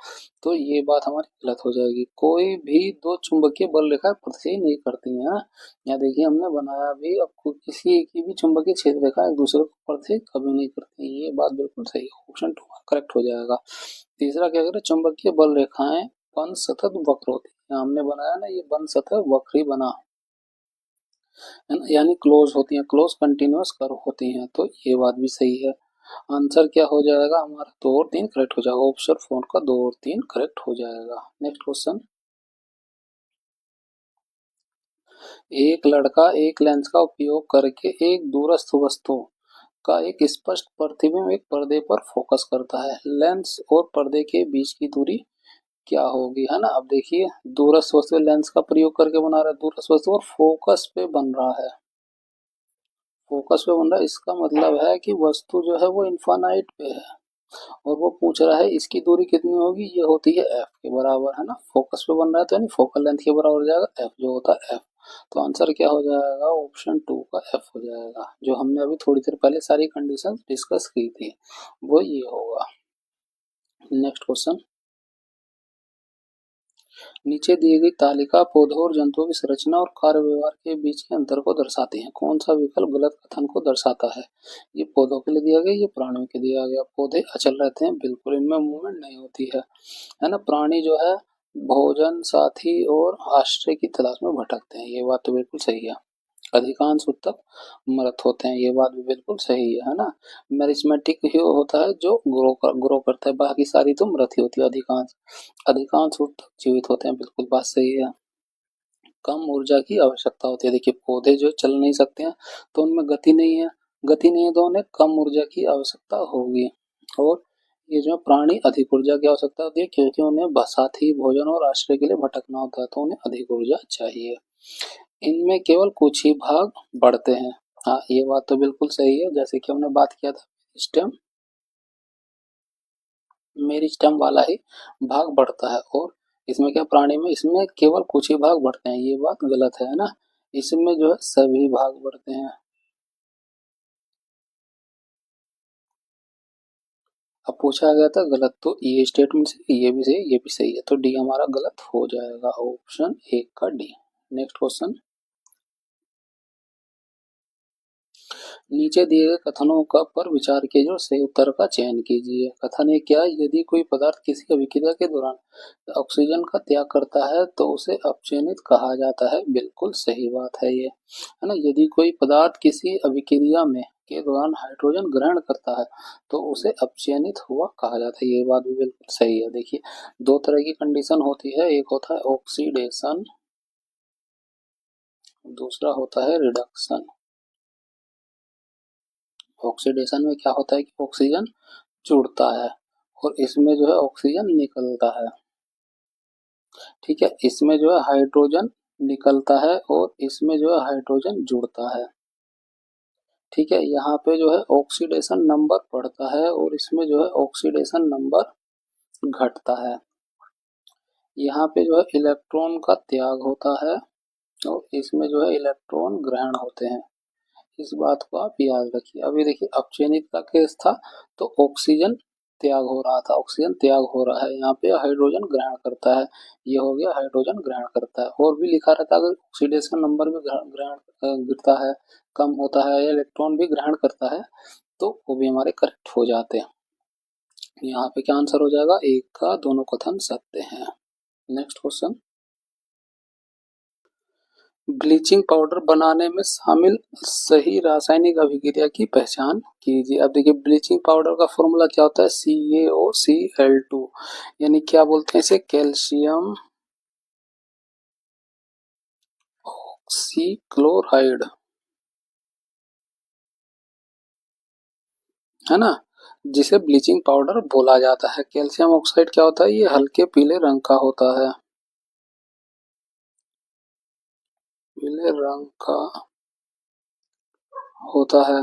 तो ये बात हमारी गलत हो जाएगी। कोई भी दो चुंबकीय बल रेखा प्रतिच्छेद नहीं करती है ना। यहाँ देखिए हमने बनाया भी, अब किसी की भी चुंबकीय क्षेत्र रेखा एक दूसरे को प्रतिच्छेद कभी नहीं करती, ये बात बिल्कुल सही है, ऑप्शन 2 करेक्ट हो जाएगा। तीसरा क्या करें, चुंबकीय बल रेखाएं बन सतत वक्र होती है, हमने बनाया ना, ये बन सतत वक्र ही बना है ना, यानी क्लोज होती हैं, क्लोज कंटिन्यूअस कर्व होती हैं, तो ये बात भी सही है। आंसर क्या हो जाएगा हमारा, 2 और 3 करेक्ट हो जाएगा, ऑप्शन 4 का 2 और 3 करेक्ट हो जाएगा। नेक्स्ट क्वेश्चन, एक लड़का एक लेंस का उपयोग करके एक दूरस्थ वस्तु का एक स्पष्ट प्रतिबिंब एक पर्दे पर फोकस करता है, लेंस और पर्दे के बीच की दूरी क्या होगी, है ना। अब देखिए दूरस्थ वस्तु लेंस का प्रयोग करके बना रहा है दूरस्थ वस्तु, और फोकस पे बन रहा है, फोकस पे बन रहा है, इसका मतलब है कि वस्तु जो है वो इनफाइनाइट पे है, और वो पूछ रहा है इसकी दूरी कितनी होगी, ये होती है एफ के बराबर, है ना। फोकस पे बन रहा है तो यानी फोकल लेंथ के बराबर हो जाएगा एफ, जो होता है एफ। तो आंसर क्या हो जाएगा, ऑप्शन 2 का एफ हो जाएगा, जो हमने अभी थोड़ी देर पहले सारी कंडीशन डिस्कस की थी, वो ये होगा। नेक्स्ट क्वेश्चन, नीचे दी गई तालिका पौधों और जंतुओं की संरचना और कार्य व्यवहार के बीच के अंतर को दर्शाती है, कौन सा विकल्प गलत कथन को दर्शाता है। ये पौधों के लिए दिया गया, ये प्राणियों के दिया गया। पौधे अचल रहते हैं, बिल्कुल इनमें मूवमेंट नहीं होती है ना। प्राणी जो है भोजन साथी और आश्रय की तलाश में भटकते हैं, ये बात तो बिल्कुल सही है। अधिकांश उत्तक मृत होते हैं, ये बात भी बिल्कुल सही है ना। मेरिस्मेटिक ही होता है जो ग्रो करता है, बाकी सारी तो मृत ही होती है। अधिकांश अधिकांश उत्तक जीवित होते हैं, बिल्कुल बात सही है। कम ऊर्जा की आवश्यकता होती है, देखिए पौधे जो चल नहीं सकते हैं तो उनमें गति नहीं है, गति नहीं है तो उन्हें कम ऊर्जा की आवश्यकता होगी। और ये जो प्राणी अधिक ऊर्जा की आवश्यकता होती है, क्योंकि उन्हें साथी भोजन और आश्रय के लिए भटकना होता है, तो उन्हें अधिक ऊर्जा चाहिए। इनमें केवल कुछ ही भाग बढ़ते हैं, हाँ ये बात तो बिल्कुल सही है। जैसे कि हमने बात किया था स्टेम, मेरी स्टेम वाला ही भाग बढ़ता है, और इसमें क्या प्राणी में इसमें केवल कुछ ही भाग बढ़ते हैं, ये बात गलत है ना। इसमें जो है सभी भाग बढ़ते हैं। अब पूछा गया था गलत, तो ये स्टेटमेंट से ये भी सही, ये भी सही है, तो डी हमारा गलत हो जाएगा, ऑप्शन 1 का डी। नेक्स्ट क्वेश्चन, नीचे दिए गए कथनों का पर विचार कीजिए और सही उत्तर का चयन कीजिए। कथन है क्या, यदि कोई पदार्थ किसी अभिक्रिया के दौरान ऑक्सीजन का त्याग करता है तो उसे अपचयनित कहा जाता है, बिल्कुल सही बात है ये, है ना। यदि कोई पदार्थ किसी अभिक्रिया में के दौरान हाइड्रोजन ग्रहण करता है तो उसे अपचयनित हुआ कहा जाता है, ये बात भी बिल्कुल सही है। देखिए दो तरह की कंडीशन होती है, एक होता है ऑक्सीडेशन, दूसरा होता है रिडक्शन। ऑक्सीडेशन में क्या होता है कि ऑक्सीजन जुड़ता है और इसमें जो है ऑक्सीजन निकलता है, ठीक है। इसमें जो है हाइड्रोजन निकलता है और इसमें जो है हाइड्रोजन जुड़ता है, ठीक है। यहाँ पे जो है ऑक्सीडेशन नंबर बढ़ता है और इसमें जो है ऑक्सीडेशन नंबर घटता है। यहाँ पे जो है इलेक्ट्रॉन का त्याग होता है और इसमें जो है इलेक्ट्रॉन ग्रहण होते हैं, इस बात को आप याद रखिए। अभी देखिए अपचयनित का केस था तो ऑक्सीजन त्याग हो रहा था, ऑक्सीजन त्याग हो रहा है, यहाँ पे हाइड्रोजन ग्रहण करता है, ये हो गया हाइड्रोजन ग्रहण करता है। और भी लिखा रहता है अगर ऑक्सीडेशन नंबर भी ग्रहण गिरता है, कम होता है, या इलेक्ट्रॉन भी ग्रहण करता है, तो वो भी हमारे करेक्ट हो जाते हैं। यहाँ पे क्या आंसर हो जाएगा, एक का दोनों कथन सत्य हैं। नेक्स्ट क्वेश्चन, ब्लीचिंग पाउडर बनाने में शामिल सही रासायनिक अभिक्रिया की पहचान कीजिए। अब देखिए ब्लीचिंग पाउडर का फॉर्मूला क्या होता है, CaOCl2, यानी क्या बोलते हैं इसे, कैल्शियम ऑक्सीक्लोराइड, है ना, जिसे ब्लीचिंग पाउडर बोला जाता है। कैल्शियम ऑक्साइड क्या होता है, ये हल्के पीले रंग का होता है, पीले रंग का होता है।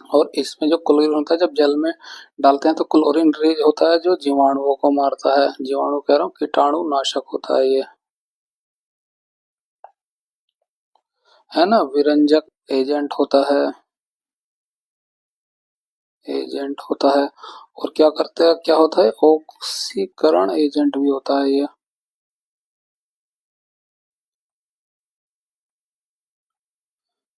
और इसमें जो क्लोरीन होता है जब जल में डालते हैं तो क्लोरीन रिलीज होता है जो जीवाणुओं को मारता है, जीवाणु कह रहा हूँ, कीटाणु नाशक होता है ये, है ना। विरंजक एजेंट होता है, एजेंट होता है। और क्या करते हैं, क्या होता है, ऑक्सीकरण एजेंट भी होता है ये।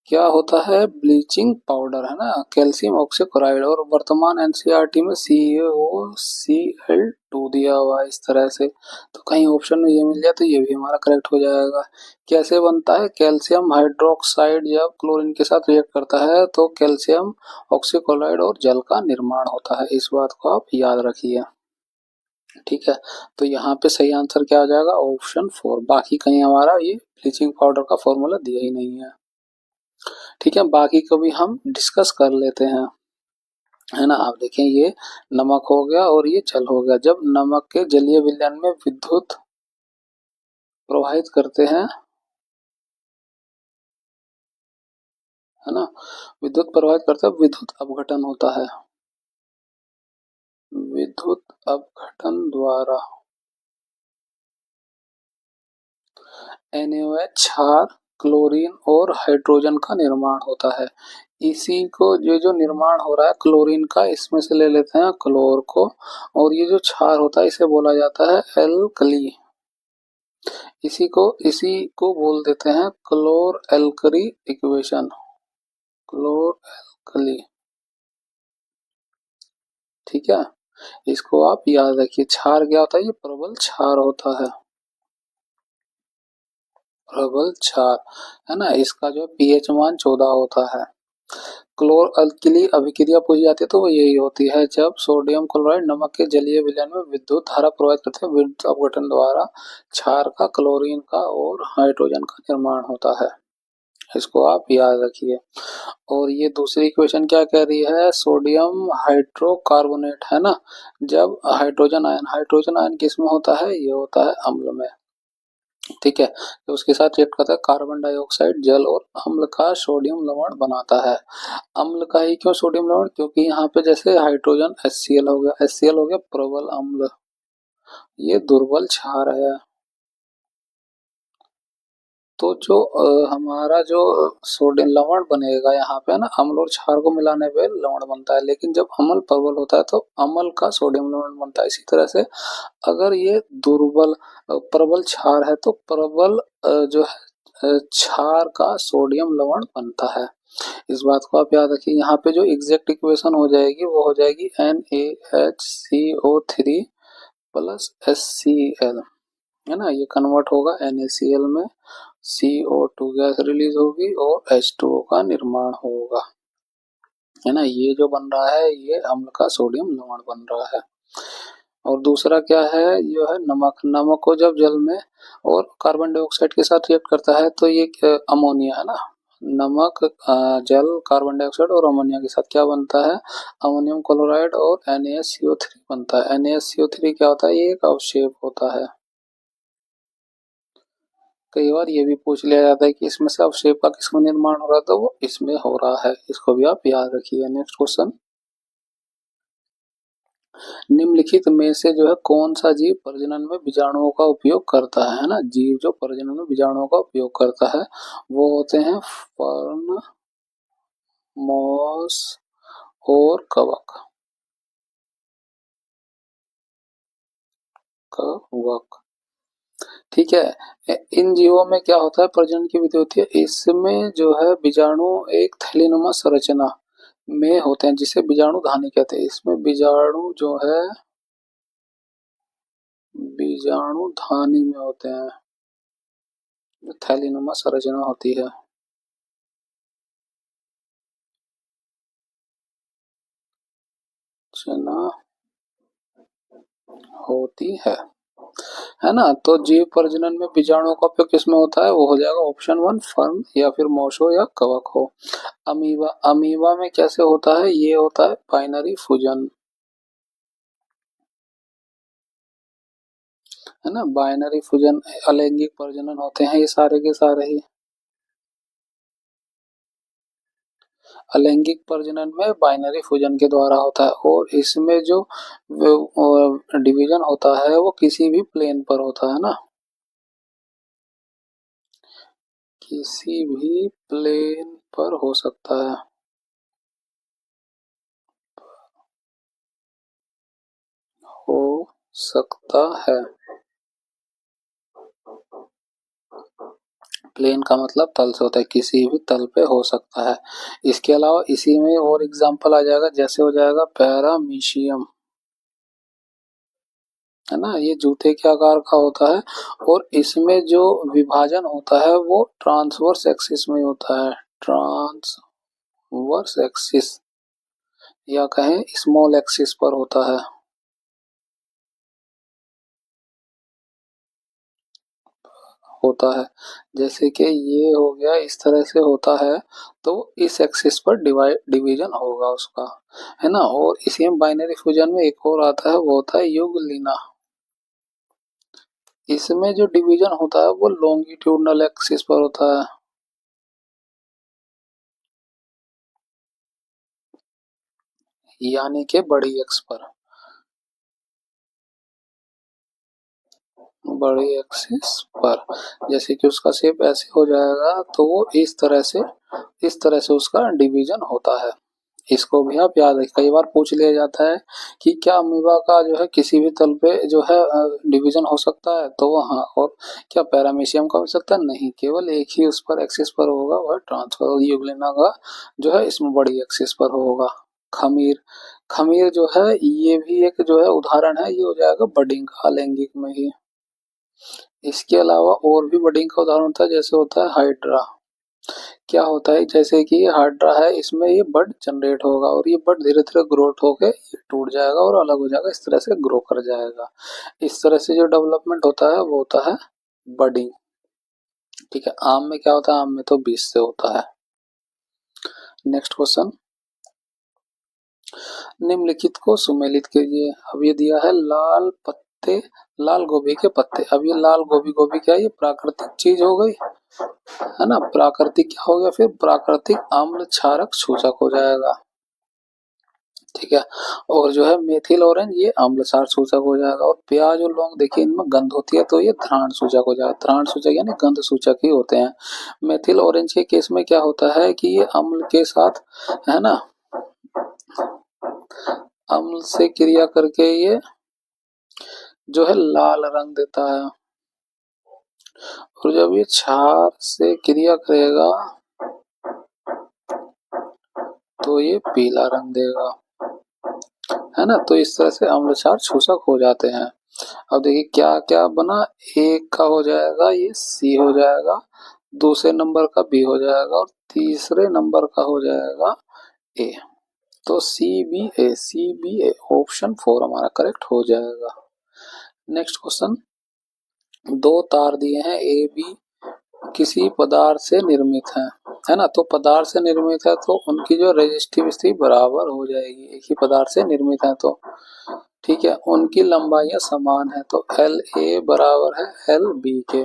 क्या होता है, ब्लीचिंग पाउडर, है ना, कैल्शियम ऑक्सीक्लोराइड। और वर्तमान एनसीईआरटी में CaOCl2 दिया हुआ है इस तरह से, तो कहीं ऑप्शन में ये मिल जाए तो ये भी हमारा करेक्ट हो जाएगा। कैसे बनता है, कैल्शियम हाइड्रोक्साइड जब क्लोरीन के साथ रिएक्ट करता है तो कैल्शियम ऑक्सीक्लोराइड और जल का निर्माण होता है, इस बात को आप याद रखिए। ठीक है, तो यहाँ पे सही आंसर क्या आ जाएगा, ऑप्शन 4। बाकी कहीं हमारा ये ब्लीचिंग पाउडर का फॉर्मूला दिया ही नहीं है। ठीक है, बाकी को भी हम डिस्कस कर लेते हैं, है ना। आप देखें, ये नमक हो गया और ये जल हो गया। जब नमक के जलीय विलयन में विद्युत प्रवाहित करते हैं, है ना, विद्युत प्रवाहित करते हैं, विद्युत अपघटन होता है, विद्युत अपघटन द्वारा NaOH क्षार, क्लोरीन और हाइड्रोजन का निर्माण होता है। इसी को ये जो निर्माण हो रहा है क्लोरीन का, इसमें से ले लेते हैं क्लोर को, और ये जो क्षार होता है इसे बोला जाता है एल्कली। इसी को बोल देते हैं क्लोर एल्कली इक्वेशन, क्लोर एल्कली। ठीक है, इसको आप याद रखिए। क्षार क्या होता है, ये प्रबल क्षार होता है, प्रबल क्षार, है ना। इसका जो पीएच मान 14 होता है। क्लोर अल्कली अभिक्रिया पूछी जाती है तो वो यही होती है जब सोडियम क्लोराइड नमक के जलीय विलयन में विद्युत धारा प्रवाहित करते हैं, विद्युत अपघटन द्वारा क्षार का, क्लोरीन का और हाइड्रोजन का निर्माण होता है। इसको आप याद रखिए। और ये दूसरी क्वेश्चन क्या कह रही है, सोडियम हाइड्रोकार्बोनेट, है ना, जब हाइड्रोजन आयन किस में होता है, ये होता है अम्ल में। ठीक है, तो उसके साथ रिएक्ट करता है कार्बन डाइऑक्साइड, जल और अम्ल का सोडियम लवण बनाता है। अम्ल का ही क्यों सोडियम लवण, क्योंकि यहाँ पे जैसे हाइड्रोजन HCl हो गया, HCl हो गया प्रबल अम्ल, ये दुर्बल क्षार है। तो जो हमारा जो सोडियम लवण बनेगा यहाँ पे, ना, अम्ल और क्षार को मिलाने पे लवण बनता है, लेकिन जब अम्ल प्रबल होता है तो अम्ल का सोडियम लवण बनता है। इसी तरह से अगर ये दुर्बल प्रबल क्षार है तो प्रबल जो है क्षार का सोडियम लवण बनता है। इस बात को आप याद रखिए। यहाँ पे जो एग्जैक्ट इक्वेशन हो जाएगी वो हो जाएगी NaHCO3 प्लस HCl, है ना, ये कन्वर्ट होगा NaCl में, CO2 गैस रिलीज होगी और H2O का निर्माण होगा, है ना। ये जो बन रहा है ये अम्ल का सोडियम लवण बन रहा है। और दूसरा क्या है, ये है नमक। नमक को जब जल में और कार्बन डाइऑक्साइड के साथ रिएक्ट करता है तो ये अमोनिया, है ना, नमक, जल, कार्बन डाइऑक्साइड और अमोनिया के साथ क्या बनता है, अमोनियम क्लोराइड और NaCO3 बनता है। NaCO3 क्या होता है, ये एक अवक्षेप होता है। कई बार ये भी पूछ लिया जाता है कि इसमें से अवक्षेप का किसमें निर्माण हो रहा है, तो वो इसमें हो रहा है, इसको भी आप याद रखिए। नेक्स्ट क्वेश्चन, निम्नलिखित में से जो है कौन सा जीव प्रजनन में बीजाणुओं का उपयोग करता है ना, जीव जो प्रजनन में बीजाणुओं का उपयोग करता है वो होते हैं फर्न, मॉस और कवक, कवक। ठीक है, इन जीवों में क्या होता है, प्रजनन की विधि होती है, इसमें जो है बीजाणु एक थैलीनुमा संरचना में होते हैं जिसे बीजाणु धानी कहते हैं। इसमें बीजाणु जो है बीजाणु धानी में होते हैं, थैलीनुमा संरचना होती है, चना होती है ना। तो जीव प्रजनन में बीजाणुओं का उपयोग किसमें होता है, वो हो जाएगा ऑप्शन 1 फर्न या फिर मोशो या कवक हो। अमीबा, अमीबा में कैसे होता है, ये होता है बाइनरी फ्यूजन, है ना, बाइनरी फ्यूजन, अलैंगिक प्रजनन होते हैं ये सारे के सारे ही। अलैंगिक प्रजनन में बाइनरी फ्यूजन के द्वारा होता है और इसमें जो डिवीजन होता है वो किसी भी प्लेन पर होता है ना, किसी भी प्लेन पर हो सकता है। हो सकता है, प्लेन का मतलब तल से होता है, किसी भी तल पे हो सकता है। इसके अलावा इसी में और एग्जांपल आ जाएगा, जैसे हो जाएगा पैरामीशियम, है ना, ये जूते के आकार का होता है और इसमें जो विभाजन होता है वो ट्रांसवर्स एक्सिस में होता है, ट्रांसवर्स एक्सिस या कहें स्मॉल एक्सिस पर होता है। होता है जैसे कि ये हो गया, इस तरह से होता है तो इस एक्सिस पर डिवीजन होगा उसका, है ना। और इसी में बाइनरी फ्यूजन में एक और आता है, वो होता है युगलिना। इसमें जो डिवीजन होता है वो लॉन्गिट्यूडनल एक्सिस पर होता है, यानी कि बड़ी एक्स पर, बड़ी एक्सिस पर। जैसे कि उसका शेप ऐसे हो जाएगा तो वो इस तरह से उसका डिवीजन होता है। इसको भी आप याद रखें, कई बार पूछ लिया जाता है कि क्या अमीबा का जो है किसी भी तल पे जो है डिवीजन हो सकता है, तो वो हाँ। और क्या पैरामीशियम का हो सकता है? नहीं, केवल एक ही उस पर एक्सिस पर होगा, वह ट्रांसफर यूग्लिना का जो है इसमें बड़ी एक्सिस पर होगा। खमीर, खमीर जो है ये भी एक जो है उदाहरण है, ये हो जाएगा बडिंग का, अलैंगिक में ही। इसके अलावा और भी बडिंग का उदाहरण होता है, जैसे होता है हाइड्रा। क्या होता है, जैसे कि ये हाइड्रा है, इसमें ये बड जनरेट होगा और ये बड धीरे धीरे ग्रोथ होके ये टूट जाएगा और अलग हो जाएगा, इस तरह से ग्रो कर जाएगा। इस तरह से जो डेवलपमेंट होता है वो होता है बडिंग। ठीक है, आम में क्या होता है? आम में तो बीज से होता है। नेक्स्ट क्वेश्चन, निम्नलिखित को सुमेलित कीजिए। अब ये दिया है लाल पत्ते, लाल गोभी के पत्ते। अब ये लाल गोभी, गोभी क्या है? ये प्राकृतिक चीज हो गई, है ना। प्राकृतिक क्या हो गया फिर? प्राकृतिक अम्ल क्षारक सूचक हो जाएगा। ठीक है, और जो है मेथिल ऑरेंज ये अम्ल क्षार सूचक हो जाएगा। और प्याज और लौंग देखिए इनमें गंध होती है तो ये घ्राण सूचक हो जाएगा। घ्राण सूचक यानी गंध सूचक ही होते हैं। मेथिल ऑरेंज के केस में क्या होता है कि ये अम्ल के साथ, है ना, अम्ल से क्रिया करके ये जो है लाल रंग देता है, और जब ये क्षार से क्रिया करेगा तो ये पीला रंग देगा, है ना। तो इस तरह से अम्ल क्षार सूचक हो जाते हैं। अब देखिए क्या क्या बना, एक का हो जाएगा ये सी हो जाएगा, दूसरे नंबर का बी हो जाएगा और तीसरे नंबर का हो जाएगा ए। तो सी बी ए ऑप्शन 4 हमारा करेक्ट हो जाएगा। नेक्स्ट क्वेश्चन, दो तार दिए हैं ए बी, किसी पदार्थ से निर्मित है ना। तो पदार्थ से निर्मित है तो उनकी जो रेजिस्टिव स्थिति बराबर हो जाएगी, एक ही पदार्थ से निर्मित है तो। ठीक है, उनकी लंबाइयां समान है तो एल ए बराबर है एल बी के,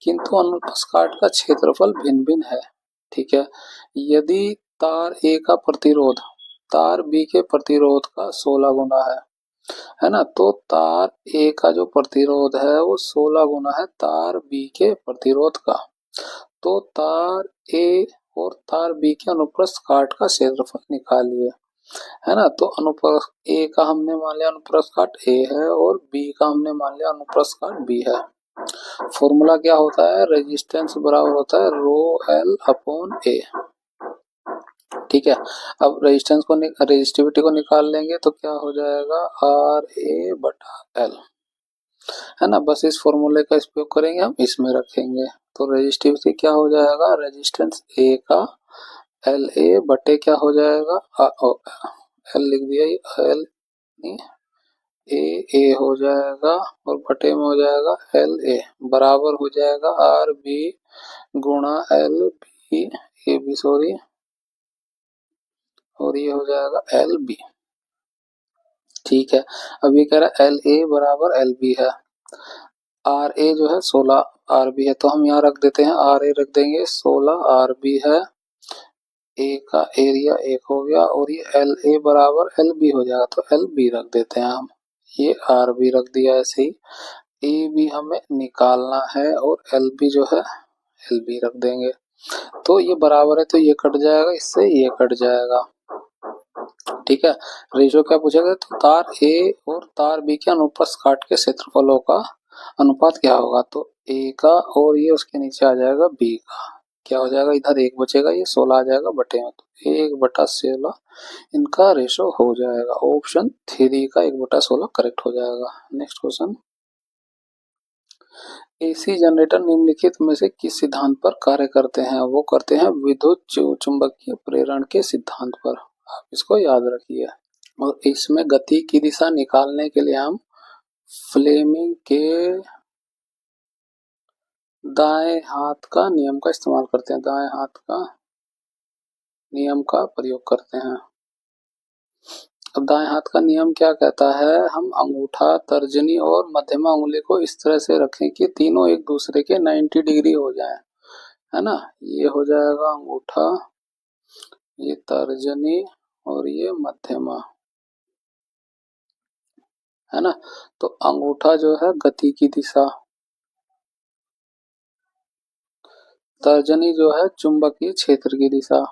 किंतु अनुप्रस्थ काट का क्षेत्रफल भिन्न भिन्न है। ठीक है, यदि तार ए का प्रतिरोध तार बी के प्रतिरोध का 16 गुना है ना, तो तार ए का जो प्रतिरोध है वो 16 गुना है तार बी के प्रतिरोध का। तो तार ए और तार बी के अनुप्रस्थ काट का क्षेत्रफल निकालिए, है ना। तो अनुप्रस्थ ए का हमने मान लिया अनुप्रस्थ काट ए है और बी का हमने मान लिया अनुप्रस्थ काट बी है। फॉर्मूला क्या होता है? रेजिस्टेंस बराबर होता है रो एल अपॉन ए। ठीक है, अब रेजिस्टेंस को रेजिस्टिविटी को निकाल लेंगे तो क्या हो जाएगा? आर ए बटा एल, है ना। बस इस फॉर्मूले का उपयोग करेंगे, हम इसमें रखेंगे तो रेजिस्टिविटी क्या हो जाएगा? रेजिस्टेंस ए का एल ए बटे क्या हो जाएगा? एल लिख दिया, एल ए ए हो जाएगा और बटे में हो जाएगा एल ए, बराबर हो जाएगा आर बी गुणा L B A B sorry, और ये हो जाएगा एल बी। ठीक है, अब ये कह रहा है एल ए बराबर एल बी है, आर ए जो है 16 आर बी है, तो हम यहाँ रख देते हैं आर ए रख देंगे 16 आर बी है ए का एरिया 1 हो गया और ये एल ए बराबर एल बी हो जाएगा, तो एल बी रख देते हैं हम। ये आर बी रख दिया ऐसे ही। ए बी हमें निकालना है और एल बी जो है एल बी रख देंगे। तो ये बराबर है तो ये कट जाएगा, इससे ये कट जाएगा। ठीक है, रेशियो क्या पूछेगा, तो तार ए और तार बी के अनुप्रस्थ काट के क्षेत्रफलों का अनुपात क्या होगा, तो ए का और ये उसके नीचे आ जाएगा बी का, क्या हो जाएगा, इधर 1 बचेगा, ये 16 आ जाएगा बटे में, तो 1/16 इनका रेशो हो जाएगा। ऑप्शन 3 का 1/16 करेक्ट हो जाएगा। नेक्स्ट क्वेश्चन, एसी जनरेटर निम्नलिखित में से किस सिद्धांत पर कार्य करते हैं, वो करते हैं विद्युत चुंबकीय प्रेरण के सिद्धांत पर, आप इसको याद रखिए। और इसमें गति की दिशा निकालने के लिए हम फ्लेमिंग के दाएं हाथ का नियम का इस्तेमाल करते हैं, दाएं हाथ का नियम का प्रयोग करते हैं। अब दाएं हाथ का नियम क्या कहता है, हम अंगूठा, तर्जनी और मध्यमा उंगली को इस तरह से रखें कि तीनों एक दूसरे के 90 डिग्री हो जाएं, है ना। ये हो जाएगा अंगूठा, ये तर्जनी और ये मध्यमा, है ना। तो अंगूठा जो है गति की दिशा, तर्जनी जो है चुंबकीय क्षेत्र की दिशा,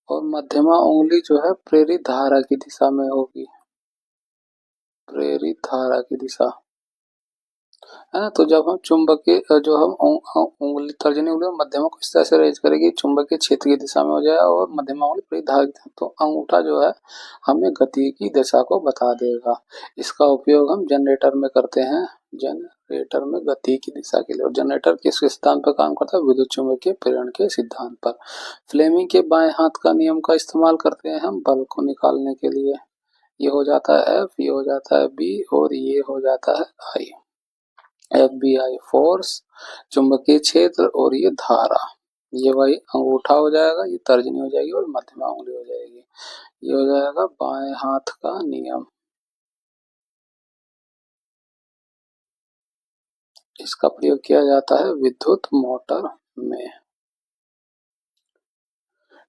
और मध्यमा उंगली जो है प्रेरित धारा की दिशा में होगी, प्रेरित धारा की दिशा, है ना। तो जब हम चुंबकीय जो हम उंगली, तर्जनी उंगली और मध्यमा को इस तरह से रेज करेगी चुंबकीय क्षेत्र की दिशा में हो जाए और मध्यमा उंगली प्रेरित धारा की दिशा, तो अंगूठा जो है हमें गति की दिशा को बता देगा। इसका उपयोग हम जनरेटर में करते हैं, जनरेटर में गति की दिशा के लिए। और जनरेटर किस सिद्धांत पर काम करता है, विद्युत चुंबकीय प्रेरण के सिद्धांत पर। फ्लेमिंग के बाएं हाथ का नियम का इस्तेमाल करते हैं हम बल को निकालने के लिए। ये हो जाता है एफ, ये हो जाता है बी और ये हो जाता है आई। एफ बी आई फोर्स, चुंबकीय क्षेत्र और ये धारा, ये वही अंगूठा हो जाएगा, ये तर्जनी हो जाएगी और मध्यमा उंगली हो जाएगी। ये हो जाएगा बाएं हाथ का नियम। इसका प्रयोग किया जाता है विद्युत मोटर में।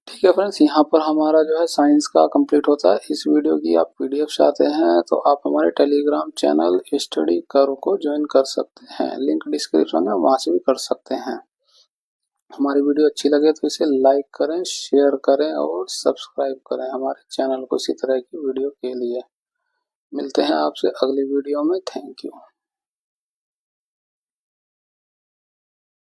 ठीक है फ्रेंड्स, यहाँ पर हमारा जो है साइंस का कंप्लीट होता है। इस वीडियो की आप पीडीएफ चाहते हैं तो आप हमारे टेलीग्राम चैनल स्टडी करो को ज्वाइन कर सकते हैं, लिंक डिस्क्रिप्शन में, वहां से भी कर सकते हैं। हमारी वीडियो अच्छी लगे तो इसे लाइक करें, शेयर करें और सब्सक्राइब करें हमारे चैनल को इसी तरह की वीडियो के लिए। मिलते हैं आपसे अगली वीडियो में। Thank you.